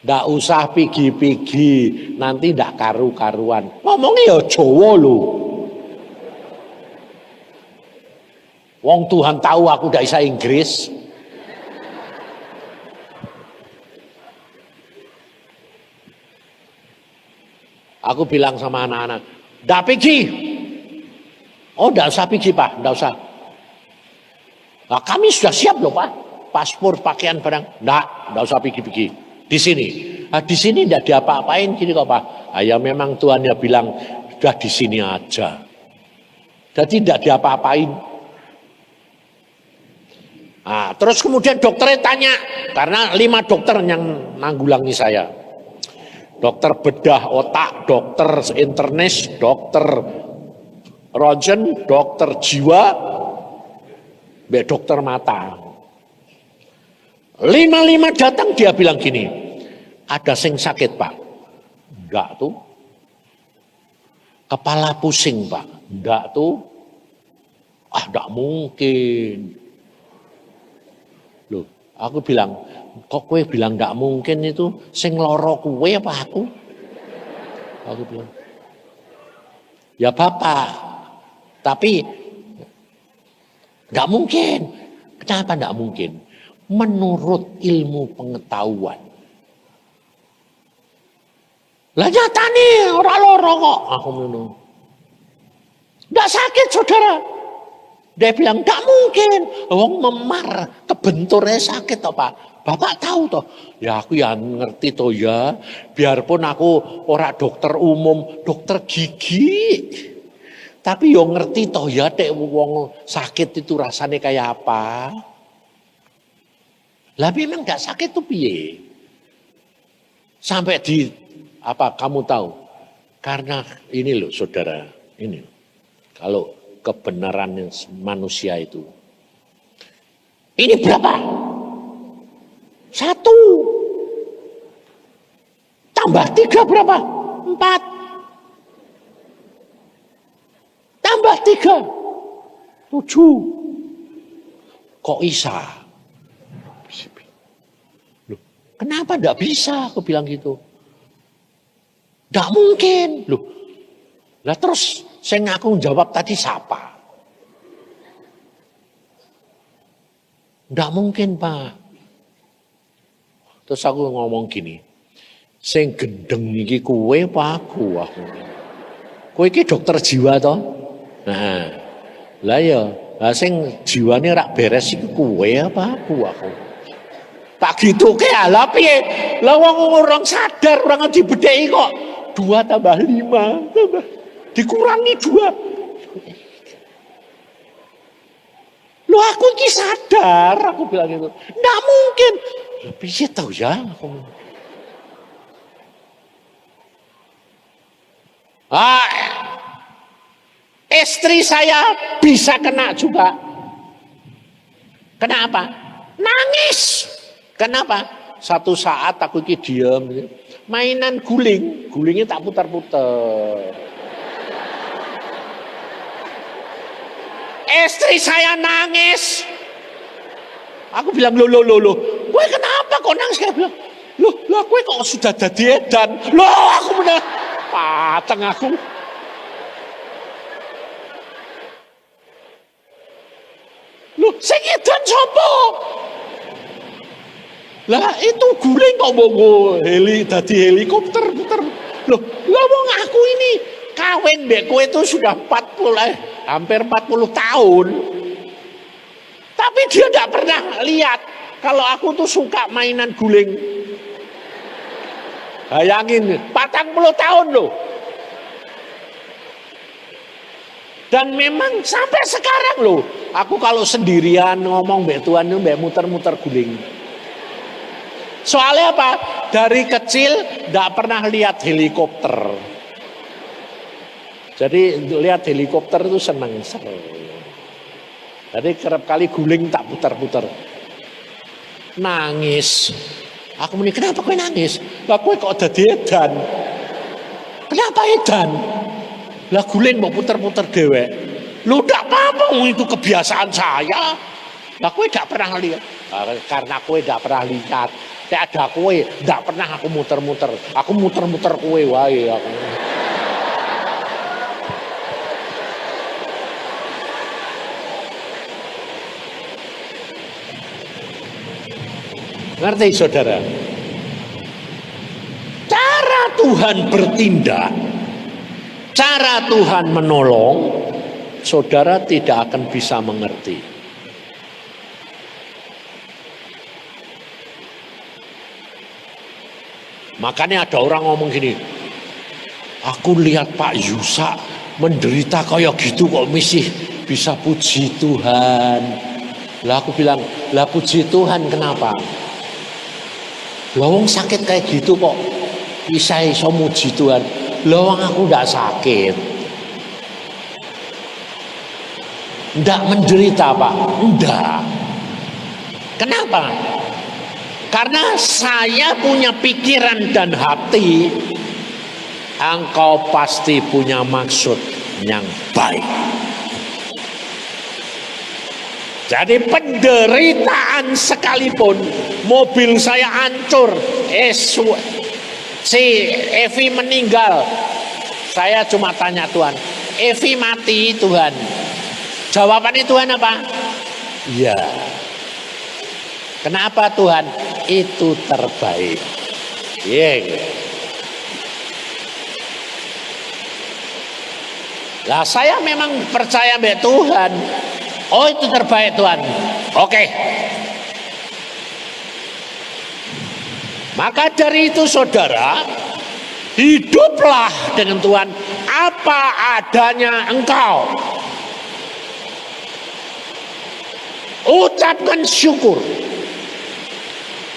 Enggak usah pigi-pigi, nanti enggak karu-karuan. Ngomongnya ya Jawa lho. Wong Tuhan tahu aku enggak bisa Inggris. Aku bilang sama anak-anak, "Ndak pergi." Oh, ndak usah pergi, Pak, ndak usah. Nah, kami sudah siap loh, Pak. Paspor, pakaian, barang. Ndak usah pergi-pergi. Di sini. Nah, di sini ndak diapa-apain gini kok, Pak. Ah, ya memang Tuhan ya bilang, "Sudah di sini aja." Jadi ndak diapa-apain. Nah, terus kemudian dokternya tanya, karena 5 dokter yang nanggulangi saya. Dokter bedah otak, dokter internis, dokter röntgen, dokter jiwa, dokter mata. 5 datang dia bilang gini, ada sing sakit Pak? Enggak tuh. Kepala pusing Pak? Enggak tuh. Ah, enggak mungkin. Loh, aku bilang, kok kowe bilang enggak mungkin itu, sing loro kowe apa aku? Aku bilang, ya Bapak, tapi enggak mungkin. Kenapa enggak mungkin? Menurut ilmu pengetahuan. Lah nyatane ora loro kok. Aku ngono. Enggak sakit saudara. Dia bilang enggak mungkin. Wong memar kebenturnya sakit toh Pak. Bapak tahu toh. Ya aku ya ngerti toh ya. Biarpun aku ora dokter umum, dokter gigi. Tapi yo ngerti toh ya dek wong sakit itu rasanya kayak apa. Lah memang enggak sakit tuh piye? Sampai di apa kamu tahu? Karena ini loh saudara, ini kalau kebenaran manusia itu. Ini berapa? 1. Tambah 3 berapa? 4. Tambah 3. 7. Kok bisa? Loh, kenapa enggak bisa? Aku bilang gitu. Enggak mungkin. Loh. Lah terus saya ngaku jawab tadi siapa? Enggak mungkin, Pak. Terus aku ngomong gini. Sing gendeng iki kowe apa aku? Kowe iki dokter jiwa toh? Nah. Lah ya, lah sing jiwane rak beres iki kowe apa aku? Tak gitu ke ala piye? Lah wong orang sadar, orang dibedheki kok 2 tambah 5 tambah dikurangi 2. Loh aku ki sadar, aku bilang gitu. Nggak mungkin. Piye tahu ya aku. Istri saya bisa kena juga. Kenapa? Nangis. Kenapa? Satu saat aku ki diem, mainan guling, gulingnya tak putar-putar. Istri saya nangis. Aku bilang, loh, gue kenapa kok nangis? Saya bilang, loh, gue kok sudah jadi edan. Loh, aku benar, pateng aku. Loh, sing edan sopo? Lah itu guling kok bogo dadi helikopter puter. Loh, wong aku ini kawin mbek kowe itu sudah 40 hampir 40 tahun. Tapi dia enggak pernah lihat kalau aku tuh suka mainan guling. Bayangin 40 tahun loh. Dan memang sampai sekarang loh, aku kalau sendirian ngomong mbek Tuhan mbek muter-muter guling. Soalnya apa? Dari kecil enggak pernah lihat helikopter. Jadi lihat helikopter itu senang. Jadi kerap kali guling tak putar-putar. Nangis. Aku muni, kenapa kowe nangis? Lah kowe kok dadi edan. Kenapa edan? Lah guling mau puter-puter dewek. Lu ndak apa-apa, itu kebiasaan saya. Lah kowe ndak pernah lihat. Karena kowe ndak pernah lihat. Nek ada kowe ndak pernah aku muter-muter. Aku muter-muter kowe wae aku. Ngerti saudara? Cara Tuhan bertindak, cara Tuhan menolong, saudara tidak akan bisa mengerti. Makanya ada orang ngomong gini, aku lihat Pak Yusa menderita kayak gitu kok masih bisa puji Tuhan. Lah aku bilang, lah puji Tuhan kenapa? Lawang sakit kayak gitu kok bisa iso muji Tuhan. Lawang aku ndak sakit, ndak menderita Pak, ndak. Kenapa? Karena saya punya pikiran dan hati, engkau pasti punya maksud yang baik. Jadi penderitaan sekalipun, mobil saya hancur, si Evi meninggal, saya cuma tanya Tuhan, Evi mati Tuhan. Jawabannya Tuhan apa? Iya. Kenapa Tuhan? Itu terbaik. Iya. Lah saya memang percaya mbak Tuhan. Oh itu terbaik Tuhan. Oke. Maka dari itu saudara, hiduplah dengan Tuhan apa adanya engkau. Ucapkan syukur.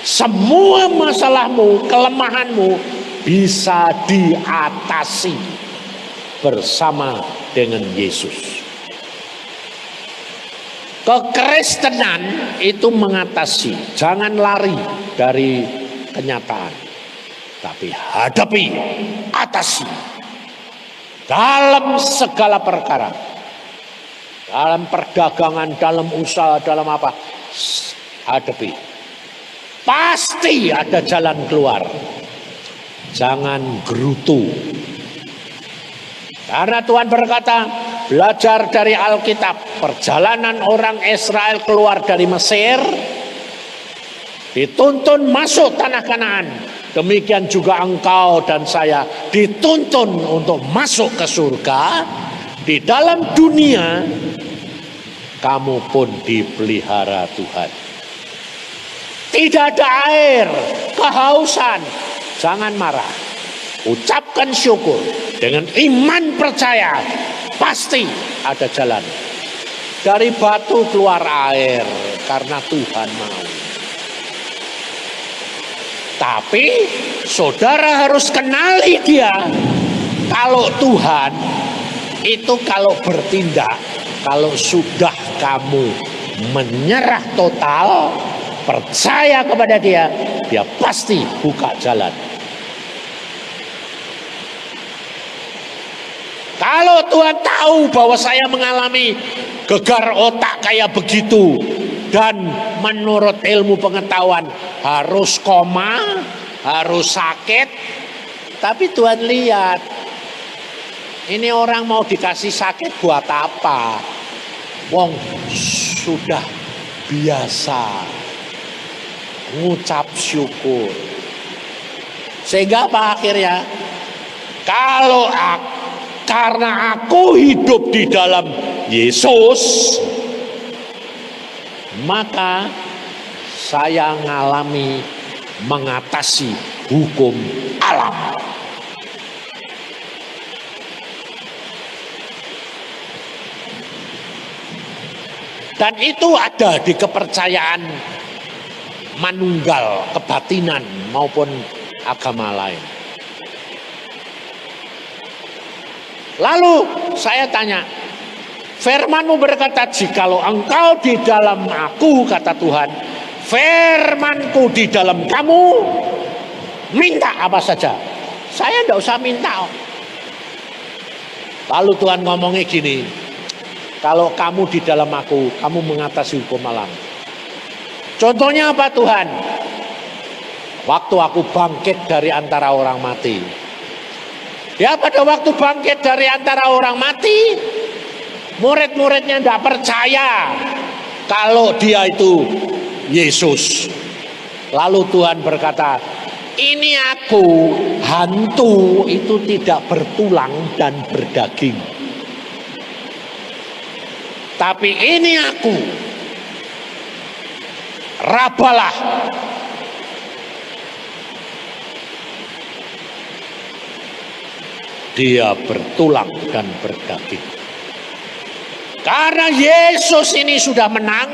Semua masalahmu, kelemahanmu bisa diatasi bersama dengan Yesus. Kekristenan itu mengatasi, jangan lari dari kenyataan, tapi hadapi, atasi dalam segala perkara, dalam perdagangan, dalam usaha, dalam apa, hadapi. Pasti ada jalan keluar. Jangan gerutu. Karena Tuhan berkata, belajar dari Alkitab, perjalanan orang Israel keluar dari Mesir, dituntun masuk tanah Kanaan. Demikian juga engkau dan saya dituntun untuk masuk ke surga. Di dalam dunia, kamu pun dipelihara Tuhan. Tidak ada air, kehausan, jangan marah. Ucapkan syukur dengan iman percaya, pasti ada jalan. Dari batu keluar air karena Tuhan mau. Tapi saudara harus kenali dia. Kalau Tuhan itu kalau bertindak, kalau sudah kamu menyerah total, percaya kepada dia, dia pasti buka jalan. Kalau Tuhan tahu bahwa saya mengalami gegar otak kayak begitu, dan menurut ilmu pengetahuan harus koma, harus sakit, tapi Tuhan lihat, ini orang mau dikasih sakit buat apa? Wong sudah biasa ngucap syukur. Sehingga apa akhirnya? Karena aku hidup di dalam Yesus, maka saya mengatasi hukum alam. Dan itu ada di kepercayaan manunggal, kebatinan maupun agama lain. Lalu saya tanya, firman-Mu berkata, jikalau engkau di dalam aku, kata Tuhan, firmanku di dalam kamu, minta apa saja. Saya tidak usah minta. Lalu Tuhan ngomongnya gini, kalau kamu di dalam aku, kamu mengatasi hukum malam. Contohnya apa Tuhan? Waktu aku bangkit dari antara orang mati. Dia pada waktu bangkit dari antara orang mati, murid-muridnya tidak percaya kalau dia itu Yesus. Lalu Tuhan berkata, ini aku, hantu itu tidak bertulang dan berdaging. Tapi ini aku, rabalah. Dia bertulang dan berdaging. Karena Yesus ini sudah menang,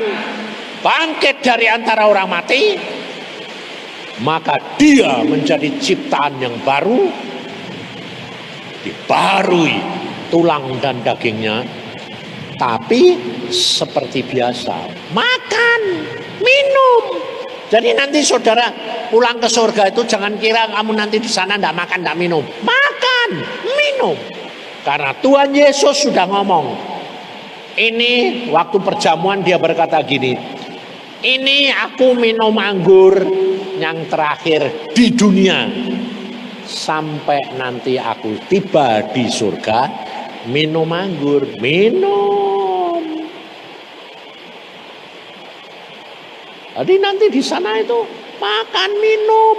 bangkit dari antara orang mati, maka dia menjadi ciptaan yang baru, dibarui tulang dan dagingnya, tapi seperti biasa, makan, minum. Jadi nanti saudara pulang ke surga itu jangan kira kamu nanti di sana tidak makan, tidak minum. Makan, minum. Karena Tuhan Yesus sudah ngomong. Ini waktu perjamuan dia berkata gini, ini aku minum anggur yang terakhir di dunia. Sampai nanti aku tiba di surga, minum anggur, minum. Jadi nanti di sana itu makan, minum,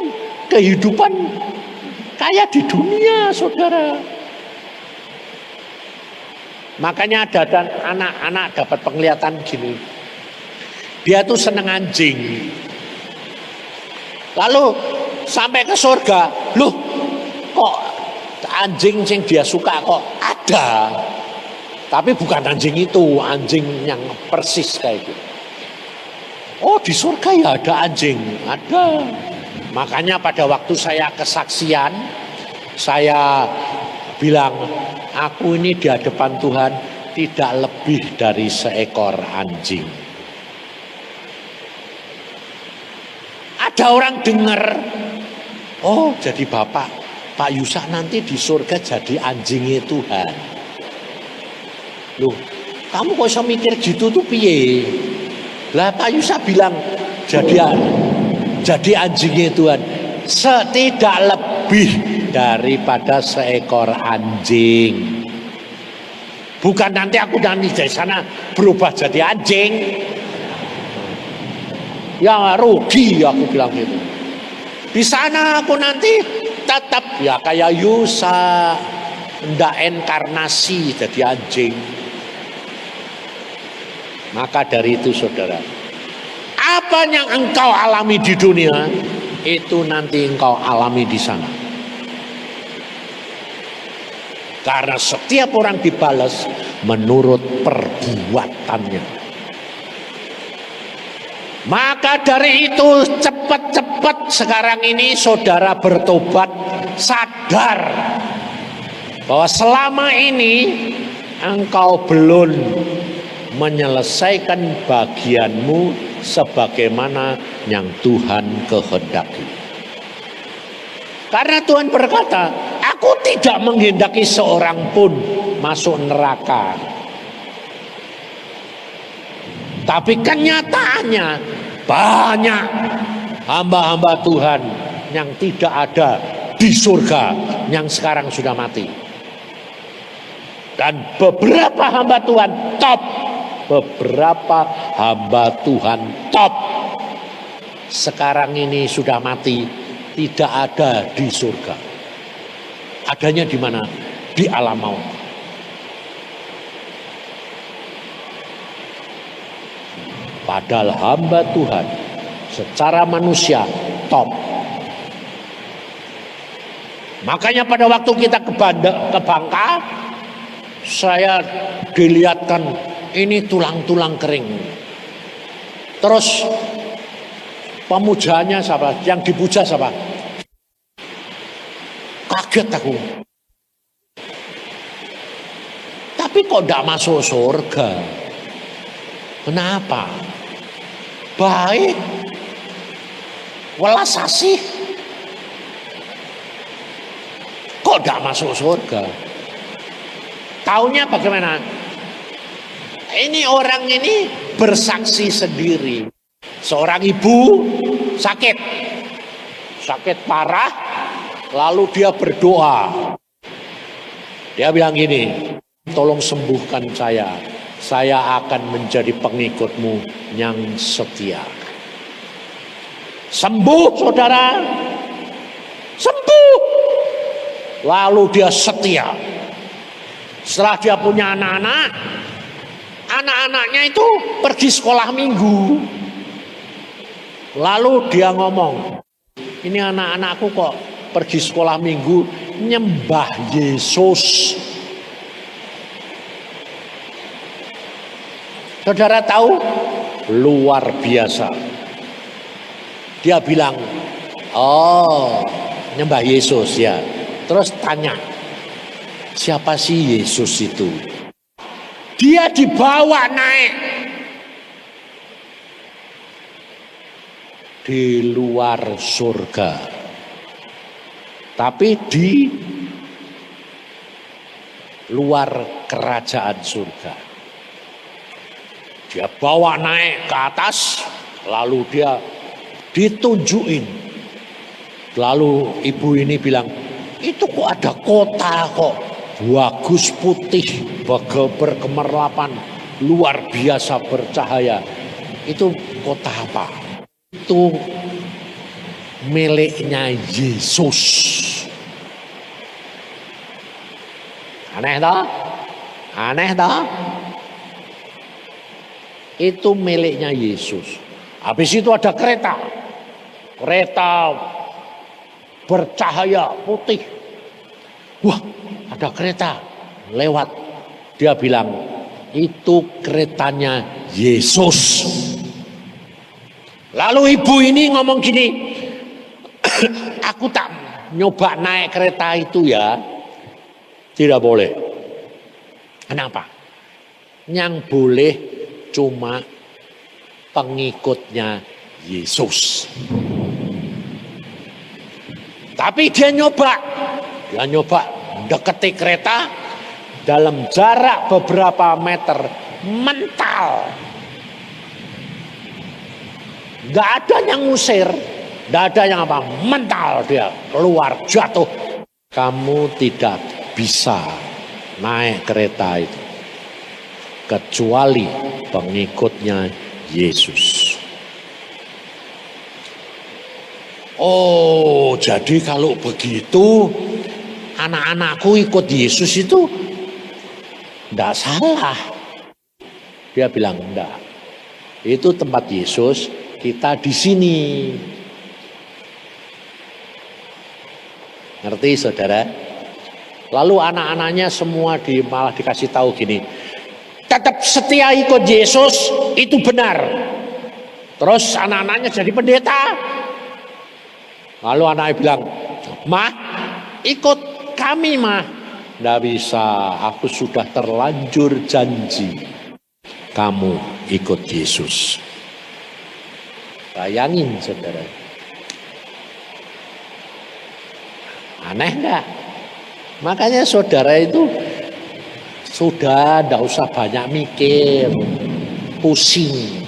kehidupan kayak di dunia, saudara. Makanya ada dan anak-anak dapat penglihatan gini. Dia tuh seneng anjing. Lalu sampai ke surga, loh kok anjing yang dia suka kok ada. Tapi bukan anjing itu, anjing yang persis kayak gitu. Oh di surga ya ada anjing, ada. Makanya pada waktu saya kesaksian, saya bilang, aku ini di hadapan Tuhan tidak lebih dari seekor anjing. Ada orang dengar, oh jadi Bapak, Pak Yusak nanti di surga jadi anjingnya Tuhan. Loh, kamu kok bisa mikir gitu tuh piye? Lah Pak Yusak bilang jadi anjingnya Tuhan, tidak lebih daripada seekor anjing. Bukan nanti aku dari sana berubah jadi anjing. Ya rugi aku bilang gitu. Di sana aku nanti tetap ya kayak Yusa, ndak inkarnasi jadi anjing. Maka dari itu saudara, apa yang engkau alami di dunia, itu nanti engkau alami di sana. Karena setiap orang dibalas menurut perbuatannya. Maka dari itu cepat-cepat sekarang ini saudara bertobat, sadar bahwa selama ini engkau belum menyelesaikan bagianmu sebagaimana yang Tuhan kehendaki. Karena Tuhan berkata, aku tidak menghendaki seorang pun masuk neraka. Tapi kenyataannya banyak hamba-hamba Tuhan yang tidak ada di surga yang sekarang sudah mati. Dan beberapa hamba Tuhan top. Beberapa hamba Tuhan top sekarang ini sudah mati, tidak ada di surga. Adanya di mana? Di alam maut. Padahal hamba Tuhan secara manusia top. Makanya pada waktu kita ke Bangka, saya dilihatkan ini tulang-tulang kering. Terus pemujanya siapa? Yang dipuja siapa? Kaget aku. Tapi kok tidak masuk surga? Kenapa? Baik, welas asih. Kok tidak masuk surga? Taunya bagaimana? Ini orang ini bersaksi sendiri. Seorang ibu sakit parah, lalu dia berdoa. Dia bilang gini, tolong sembuhkan saya akan menjadi pengikutmu yang setia. Sembuh saudara, sembuh. Lalu dia setia. Setelah dia punya anak-anak, anak-anaknya itu pergi sekolah minggu. Lalu dia ngomong, ini anak-anakku kok pergi sekolah minggu nyembah Yesus. Saudara tahu? Luar biasa. Dia bilang, oh nyembah Yesus ya. Terus tanya, siapa sih Yesus itu? Dia dibawa naik di luar surga, tapi di luar kerajaan surga. Dia bawa naik ke atas, lalu dia ditunjukin. Lalu ibu ini bilang, itu kok ada kota kok bagus putih, bergemerlapan, luar biasa bercahaya. Itu kota apa? Itu miliknya Yesus. Aneh toh? Aneh toh? Itu miliknya Yesus. Habis itu ada kereta. Kereta bercahaya putih. Wah, ada kereta lewat. Dia bilang, itu keretanya Yesus. Lalu ibu ini ngomong gini, aku tak nyoba naik kereta itu ya. Tidak boleh. Kenapa? Yang boleh cuma pengikutnya Yesus. Tapi dia nyoba deketi kereta dalam jarak beberapa meter, mental. Gak ada yang ngusir, gak ada yang apa, mental dia keluar jatuh. Kamu tidak bisa naik kereta itu kecuali pengikutnya Yesus. Oh, jadi kalau begitu anak-anakku ikut Yesus itu enggak salah. Dia bilang enggak. Itu tempat Yesus, kita di sini. Ngerti saudara? Lalu anak-anaknya semua malah dikasih tahu gini, tetap setia ikut Yesus, itu benar. Terus anak-anaknya jadi pendeta. Lalu anaknya bilang, "Ma, ikut kami, Ma." Nggak bisa, aku sudah terlanjur janji. Kamu ikut Yesus. Bayangin saudara. Aneh enggak? Makanya saudara itu sudah enggak usah banyak mikir, pusing.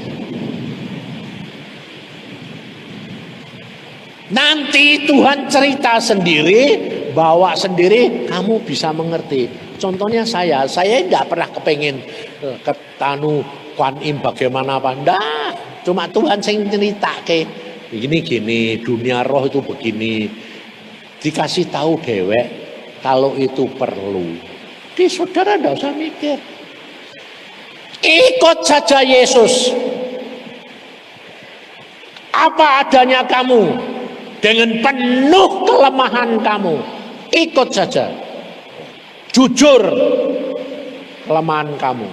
Nanti Tuhan cerita sendiri, bawa sendiri, kamu bisa mengerti. Contohnya saya enggak pernah kepengen ketanu Kuan Im bagaimana apa. Enggak, cuma Tuhan yang cerita ke gini, dunia roh itu begini. Dikasih tahu dewek kalau itu perlu. Di saudara enggak usah mikir. Ikut saja Yesus. Apa adanya kamu, dengan penuh kelemahan kamu, ikut saja. Jujur kelemahan kamu.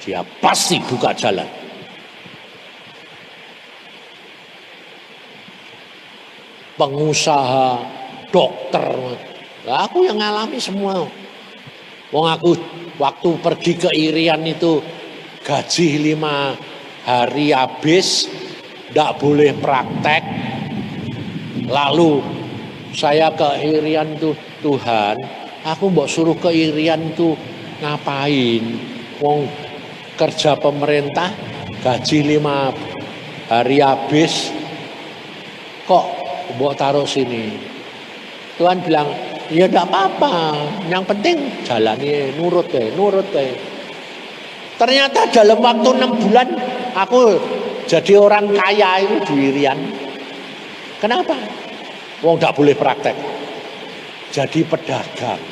Dia pasti buka jalan. Pengusaha, dokter, nah, aku yang ngalami semua. Wong aku waktu pergi ke Irian itu gaji 5 hari habis, tidak boleh praktek. Lalu saya ke Irian tuh, Tuhan, aku mbok suruh ke Irian tuh ngapain? Wong kerja pemerintah gaji 5 hari habis, kok mbok taruh sini? Tuhan bilang, ya enggak apa-apa, yang penting jalani, nurut deh. Ternyata dalam waktu 6 bulan aku jadi orang kaya itu di Irian. Kenapa? Wong enggak boleh praktek. Jadi pedagang.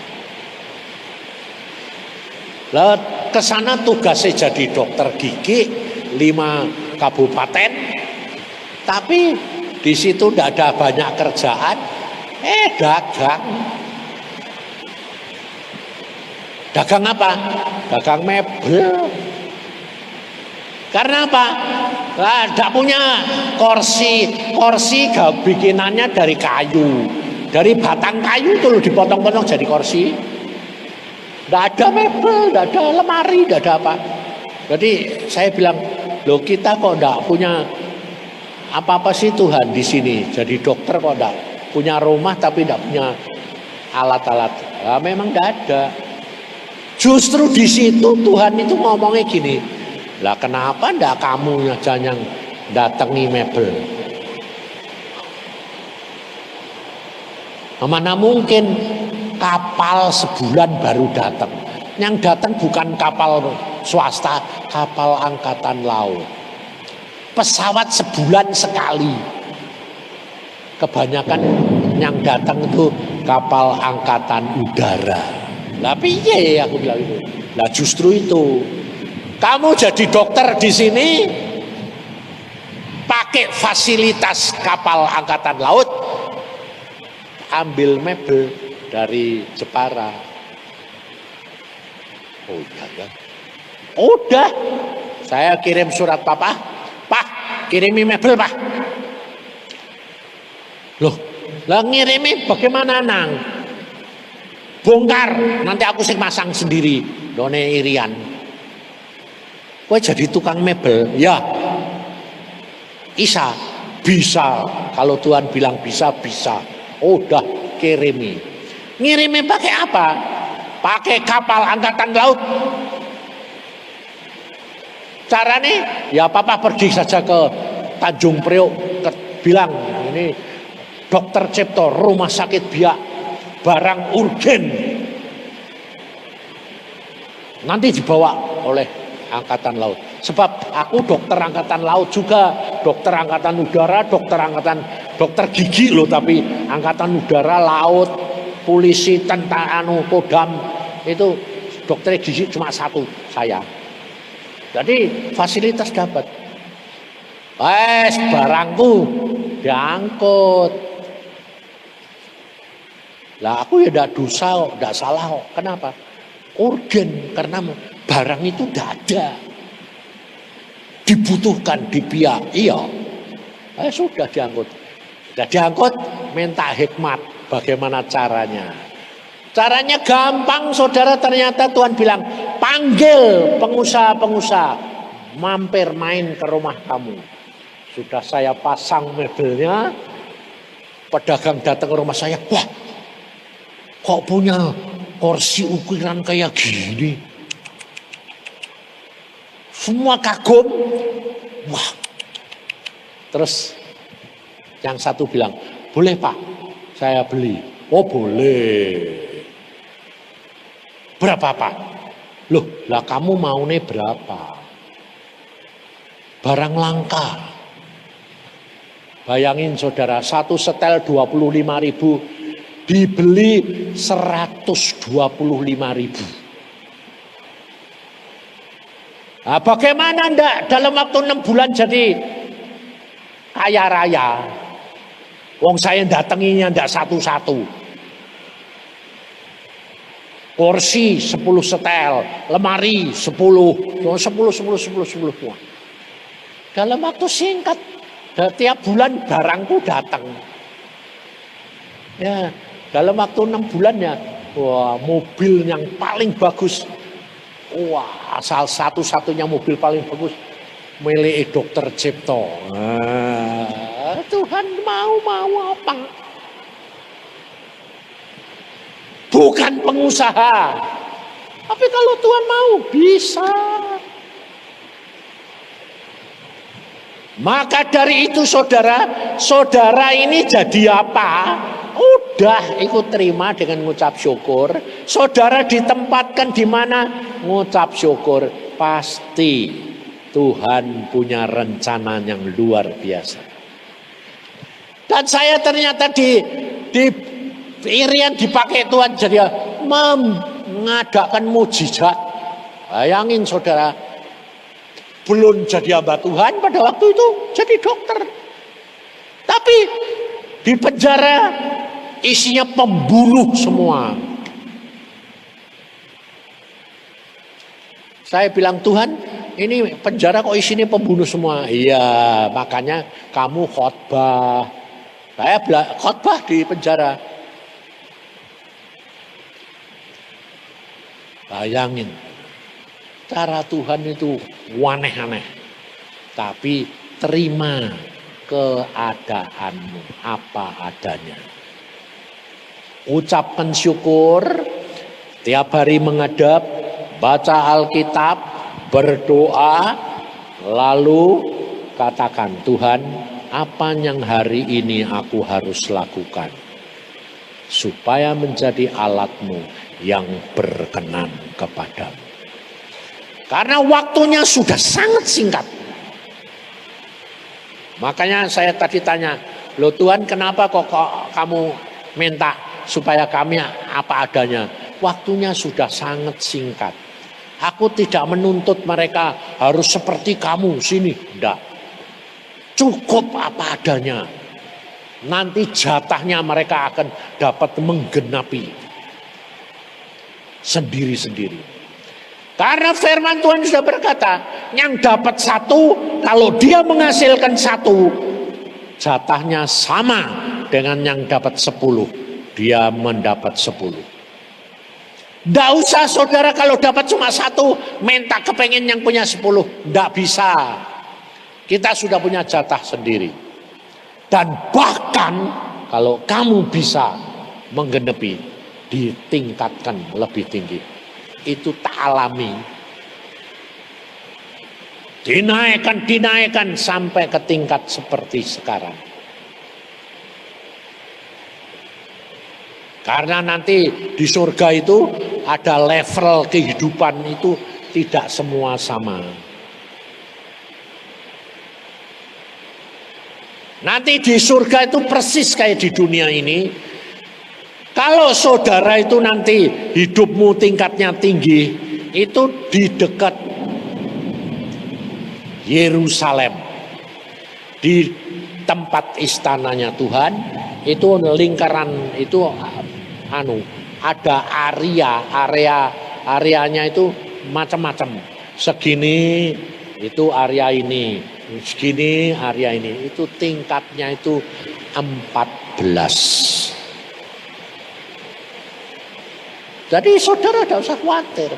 Lah kesana tugasnya jadi dokter gigi 5 kabupaten, tapi di situ tidak ada banyak kerjaan, dagang. Dagang apa? Dagang mebel. Karena apa? Tidak punya kursi bikinannya dari kayu, dari batang kayu itu loh, dipotong-potong jadi kursi. Tidak ada mebel, tidak ada lemari, tidak ada apa. Jadi saya bilang, loh kita kok tidak punya apa-apa sih Tuhan di sini. Jadi dokter kok tidak punya rumah tapi tidak punya alat-alat. Nah, memang tidak ada. Justru di situ Tuhan itu ngomongnya gini, lah kenapa ndak kamu aja yang datangi mebel? Mana mungkin kapal sebulan baru datang. Yang datang bukan kapal swasta, kapal angkatan laut. Pesawat sebulan sekali. Kebanyakan yang datang itu kapal angkatan udara. Lah piye aku bilang itu. Lah justru itu. Kamu jadi dokter di sini pakai fasilitas kapal angkatan laut, ambil mebel dari Jepara. Oh iya ya. Udah. Saya kirim surat Papa. Pak, kirimi mebel, Pak. Loh, lah ngirimi bagaimana nang? Bongkar, nanti aku sing masang sendiri. Done Irian. Kowe jadi tukang mebel, ya. Bisa. Kalau Tuhan bilang bisa. Udah kirimi. Ngirimi pakai apa? Pakai kapal angkatan laut. Caranya, ya Papa pergi saja ke Tanjung Priok, bilang ini Dokter Cipto, rumah sakit biak. Barang urgen nanti dibawa oleh angkatan laut. Sebab aku dokter angkatan laut juga, dokter angkatan udara, dokter gigi loh, tapi angkatan udara, laut, polisi, tentara, Kodam itu dokter gigi cuma satu saya. Jadi fasilitas dapat. Barangku diangkut. Lah aku ya tidak dosa, tidak salah kok. Kenapa? Urgen, karena barang itu tidak ada. Dibutuhkan di pihak. Iya. Sudah diangkut. Sudah diangkut, minta hikmat. Bagaimana caranya? Caranya gampang, saudara. Ternyata Tuhan bilang, panggil pengusaha-pengusaha. Mampir main ke rumah kamu. Sudah saya pasang mebelnya. Pedagang datang ke rumah saya. Wah, kok punya kursi ukuran kayak gini? Semua kagum. Wah. Terus yang satu bilang, boleh Pak, saya beli. Oh boleh. Berapa Pak? Loh, lah kamu maunya berapa? Barang langka. Bayangin saudara, satu setel 25.000. Dibeli 125.000. Nah, bagaimana ndak dalam waktu 6 bulan jadi kaya raya? Wong saya datanginya ndak satu-satu. Kursi 10 setel, lemari 10. Dalam waktu singkat, tiap bulan barangku datang. Ya, dalam waktu 6 bulan ya, wah, mobil yang paling bagus. Wah, salah satu-satunya mobil paling bagus milik dokter Cipto. Tuhan mau apa? Bukan pengusaha. Tapi kalau Tuhan mau bisa. Maka dari itu saudara ini jadi apa? Udah ikut terima dengan ngucap syukur. Saudara ditempatkan di mana? Ngucap syukur. Pasti Tuhan punya rencana yang luar biasa. Dan saya ternyata di Irian dipakai Tuhan jadi mengadakan mujizat. Bayangin saudara, belum jadi hamba Tuhan pada waktu itu jadi dokter. Tapi di penjara isinya pembunuh semua. Saya bilang, Tuhan, ini penjara kok isinya pembunuh semua? Iya, makanya kamu khotbah. Saya bilang khotbah di penjara. Bayangin, cara Tuhan itu aneh-aneh. Tapi terima keadaanmu apa adanya. Ucapkan syukur, tiap hari menghadap, baca Alkitab, berdoa, lalu katakan, Tuhan, apa yang hari ini aku harus lakukan supaya menjadi alat-Mu yang berkenan kepadamu. Karena waktunya sudah sangat singkat. Makanya saya tadi tanya, loh Tuhan, kenapa kok kamu minta supaya kami apa adanya? Waktunya sudah sangat singkat. Aku tidak menuntut mereka harus seperti kamu sini, enggak. Cukup apa adanya. Nanti jatahnya mereka akan dapat menggenapi sendiri-sendiri. Karena firman Tuhan sudah berkata, yang dapat satu, kalau dia menghasilkan satu, jatahnya sama dengan yang dapat 10. Dia mendapat 10. Tidak usah saudara kalau dapat cuma satu, minta kepengen yang punya 10. Tidak bisa. Kita sudah punya jatah sendiri. Dan bahkan kalau kamu bisa menggenepi, ditingkatkan lebih tinggi. Itu tak alami. Dinaikkan sampai ke tingkat seperti sekarang. Karena nanti di surga itu ada level kehidupan itu tidak semua sama. Nanti di surga itu persis kayak di dunia ini. Kalau saudara itu nanti hidupmu tingkatnya tinggi, itu di dekat Yerusalem, di tempat istananya Tuhan, itu lingkaran itu ada areanya itu macam-macam. Segini itu area ini, segini area ini, itu tingkatnya itu 14. Jadi saudara tidak usah khawatir.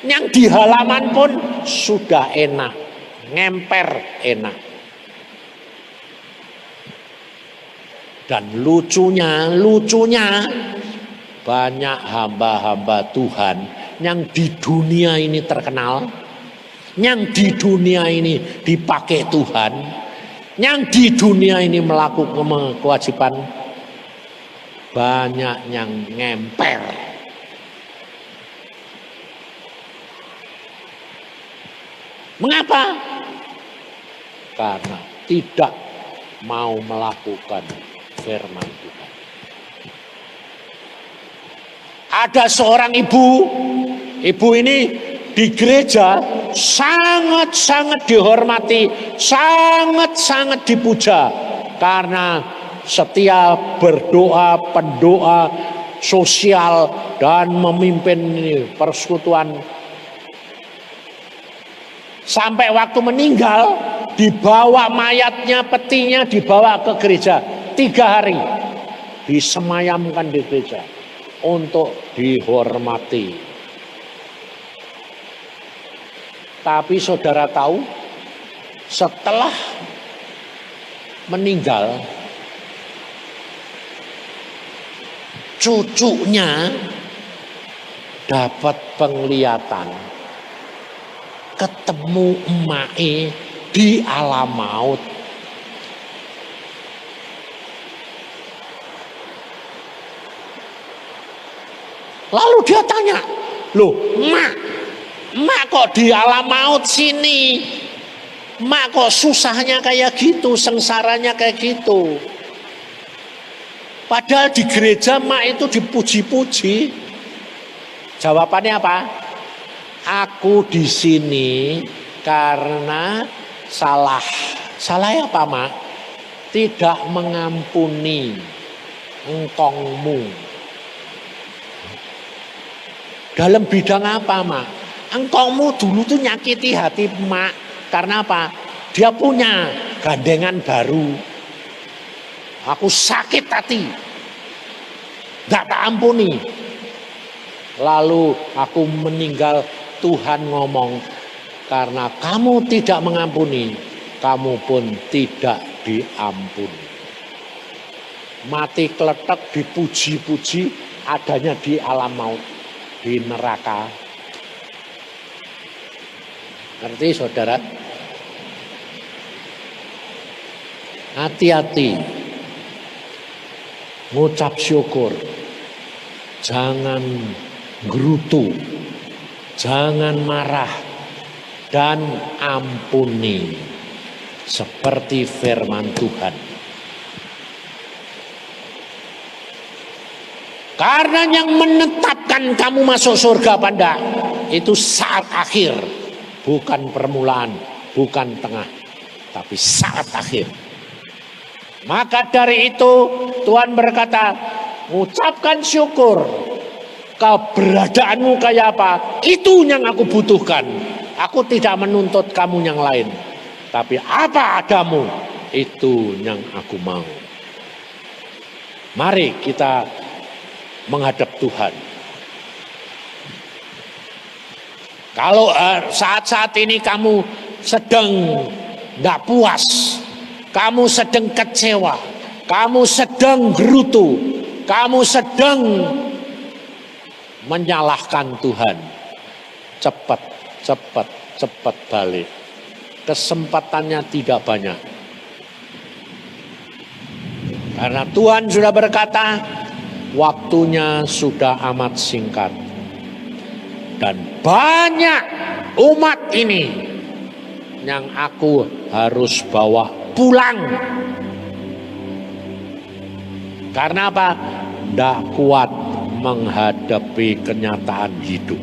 Yang di halaman pun sudah enak, ngemper enak. Dan lucunya banyak hamba-hamba Tuhan yang di dunia ini terkenal, yang di dunia ini dipakai Tuhan, yang di dunia ini melakukan kewajiban, banyak yang ngemper. Mengapa? Karena tidak mau melakukan firman Tuhan. Ada seorang ibu ini di gereja sangat-sangat dihormati, sangat-sangat dipuja karena setia berdoa, pendoa sosial dan memimpin persekutuan. Sampai waktu meninggal dibawa mayatnya, petinya dibawa ke gereja 3 hari, disemayamkan di gereja untuk dihormati. Tapi saudara tahu, setelah meninggal, cucunya dapat penglihatan, ketemu emak di alam maut. Lalu dia tanya, loh emak kok di alam maut sini? Emak kok susahnya kayak gitu, sengsaranya kayak gitu? Padahal di gereja emak itu dipuji-puji. Jawabannya apa? Aku di sini karena salah. Salah apa, Mak? Tidak mengampuni engkongmu. Dalam bidang apa, Mak? Engkongmu dulu tuh nyakiti hati Mak. Karena apa? Dia punya gandengan baru. Aku sakit hati. Gak tak ampuni. Lalu aku meninggal, Tuhan ngomong, karena kamu tidak mengampuni, kamu pun tidak diampuni. Mati keletek dipuji-puji adanya di alam maut, di neraka. Ngerti saudara? Hati-hati. Ngucap syukur. Jangan gerutu, jangan marah, dan ampuni seperti firman Tuhan. Karena yang menetapkan kamu masuk surga pada itu saat akhir, bukan permulaan, bukan tengah, tapi saat akhir. Maka dari itu Tuhan berkata, ucapkan syukur. Keberadaanmu kayak apa, itu yang aku butuhkan. Aku tidak menuntut kamu yang lain, tapi apa adamu, itu yang aku mau. Mari kita menghadap Tuhan. Kalau saat-saat ini kamu sedang gak puas, kamu sedang kecewa, kamu sedang gerutu, kamu sedang menyalahkan Tuhan, cepat balik. Kesempatannya tidak banyak. Karena Tuhan sudah berkata, waktunya sudah amat singkat. Dan banyak umat ini yang aku harus bawa pulang. Karena apa? Tidak kuat menghadapi kenyataan hidup.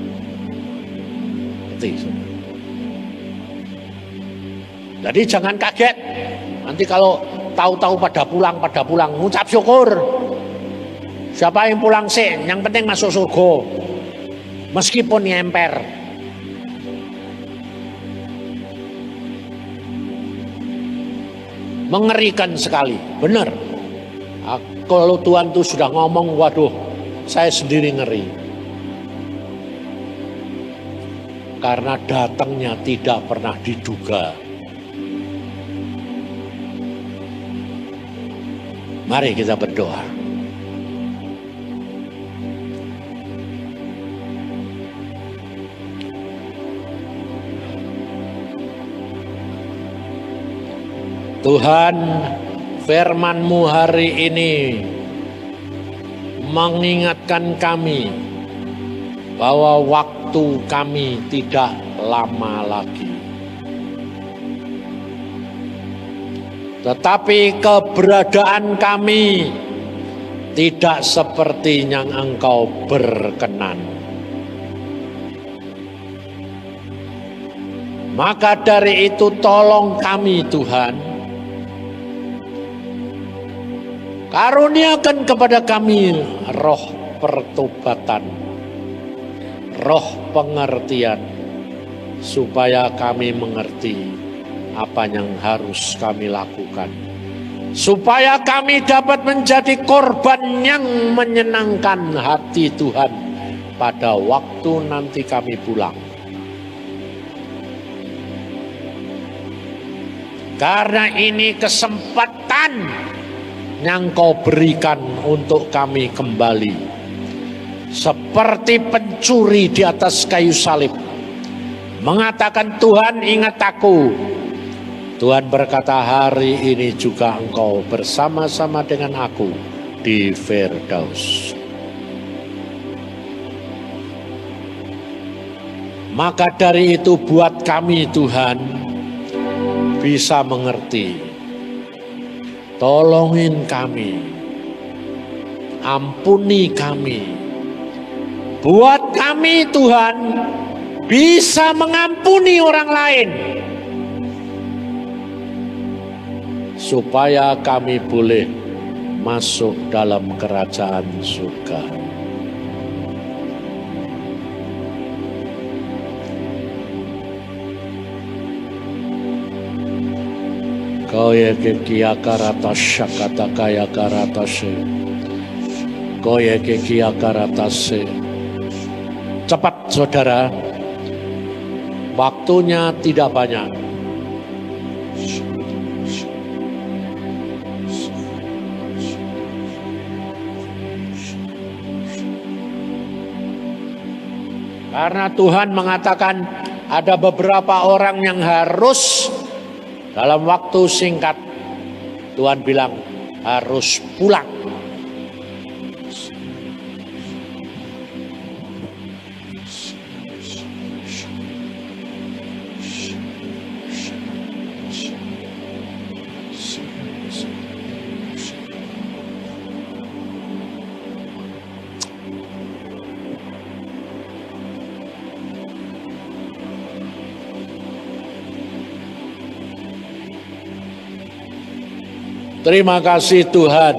Jadi jangan kaget. Nanti kalau tahu-tahu pada pulang, ngucap syukur. Siapa yang pulang sih? Yang penting masuk surga. Meskipun nyemper. Mengerikan sekali, benar. Kalau Tuhan tuh sudah ngomong, waduh, saya sendiri ngeri. Karena datangnya tidak pernah diduga. Mari kita berdoa. Tuhan, firman-Mu hari ini mengingatkan kami bahwa waktu kami tidak lama lagi. Tetapi keberadaan kami tidak seperti yang Engkau berkenan. Maka dari itu tolong kami Tuhan, karuniakan kepada kami roh pertobatan, roh pengertian, supaya kami mengerti apa yang harus kami lakukan, supaya kami dapat menjadi korban yang menyenangkan hati Tuhan pada waktu nanti kami pulang. Karena ini kesempatan yang Kau berikan untuk kami kembali. Seperti pencuri di atas kayu salib, mengatakan, Tuhan ingat aku. Tuhan berkata, hari ini juga engkau bersama-sama dengan aku di Firdaus. Maka dari itu buat kami Tuhan bisa mengerti. Tolongin kami, ampuni kami. Buat kami Tuhan bisa mengampuni orang lain. Supaya kami boleh masuk dalam kerajaan surga. Koye kekia karata syakata kaya karatase. Koye kekia karatase. Cepat saudara, waktunya tidak banyak. Karena Tuhan mengatakan ada beberapa orang yang harus dalam waktu singkat, Tuhan bilang harus pulang. Terima kasih Tuhan,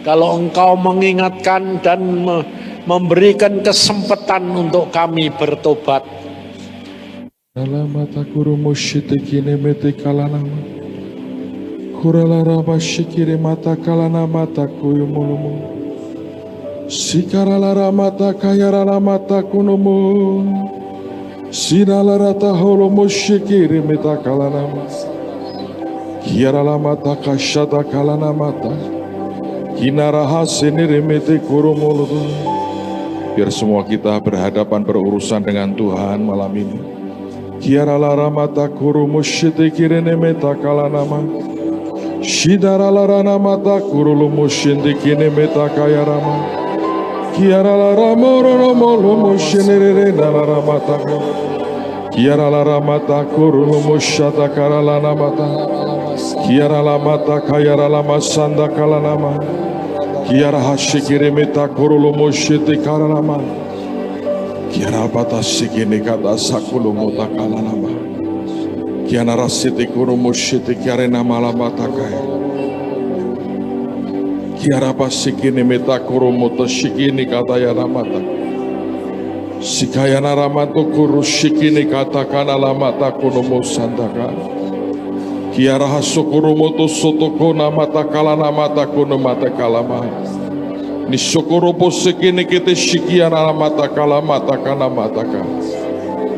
kalau Engkau mengingatkan dan memberikan kesempatan untuk kami bertobat. Alamata kurumu shitikine mete kalanama. Kuralara bashikire mata kalana mata kuyumulumu. Sikaralara mata kayarara mata kunumu. Sinalara taholomu shikire meta kalanama. Kiarala mata kashada kalana mata. Kinaraha senire mete kurumuludu. Biar semua kita berhadapan berurusan dengan Tuhan malam ini. Kiarala ramata kurumu shite kirene meta kalanama. Shidarala ramata kurulumu shinde kine meta kayarama. Kiarala ramoro molumu shenere nalaramata. Kiarala ramata kurulumu shata karala namata. Kiarala mata kayarala masanda kalanama. Kiara hashikire meta kurulumu shite karalama. Kiara bata sikini kata sakulumu takalanama. Kiana rasiti kurumu shite kiare namala mata kaya. Kiara basikini meta kurumu tashikini kata yaramata. Sikaya naramato kuru shikini kata kanala mata kurumu sandaka. Kiara hasukurumu to sotoko namata kalana mata kuno mata kalama. Nisokoropo sekine kete shikiana mata kalamata kana mata ka.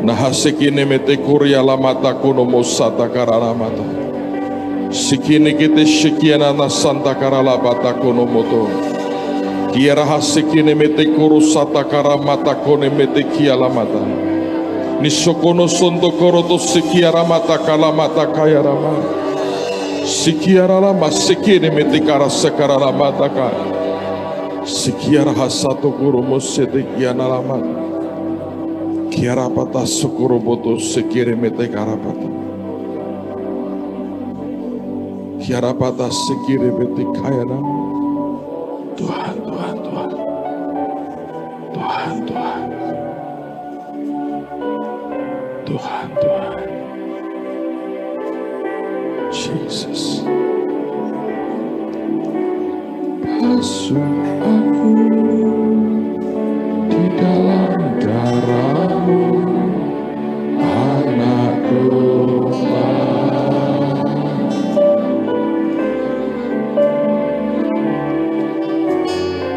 Nahasekine mete kuria la mata kuno mosata karala mata. Sikine kete shikiana na santa karala bata kuno moto. Kiara hasekine mete kurusata karamata kone mete kiala mata. Nisokono sondo koroto sikiara mata kalamata kayarama. Sikiara lama sikine mete karasakarala mata kaya. Sikiara hasato kurumo sete kiana lama. Kiara pata sukuroboto sikire mete karapata. Kiara pata sikire mete kaya nama. Tuhan, Tuhan, Tuhan. Tuhan, Tuhan. Tuhan, Tuhan. Jesus. Basuh aku di dalam darah-Mu, anak domba.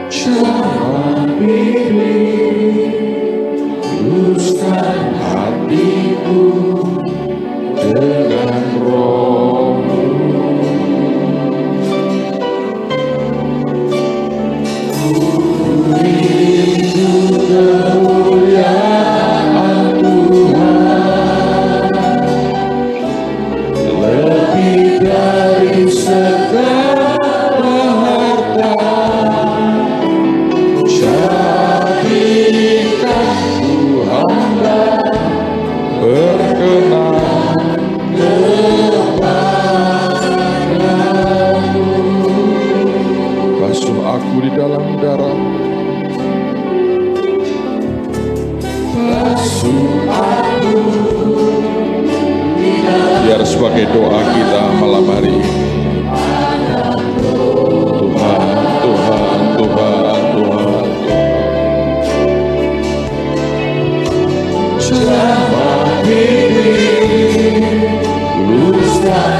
Jangan pilih, luruskan hatiku dengan roh. sebagai doa kita malam hari ini. Tuhan, Tuhan, Tuhan, Tuhan, Tuhan. Selama ini luruskan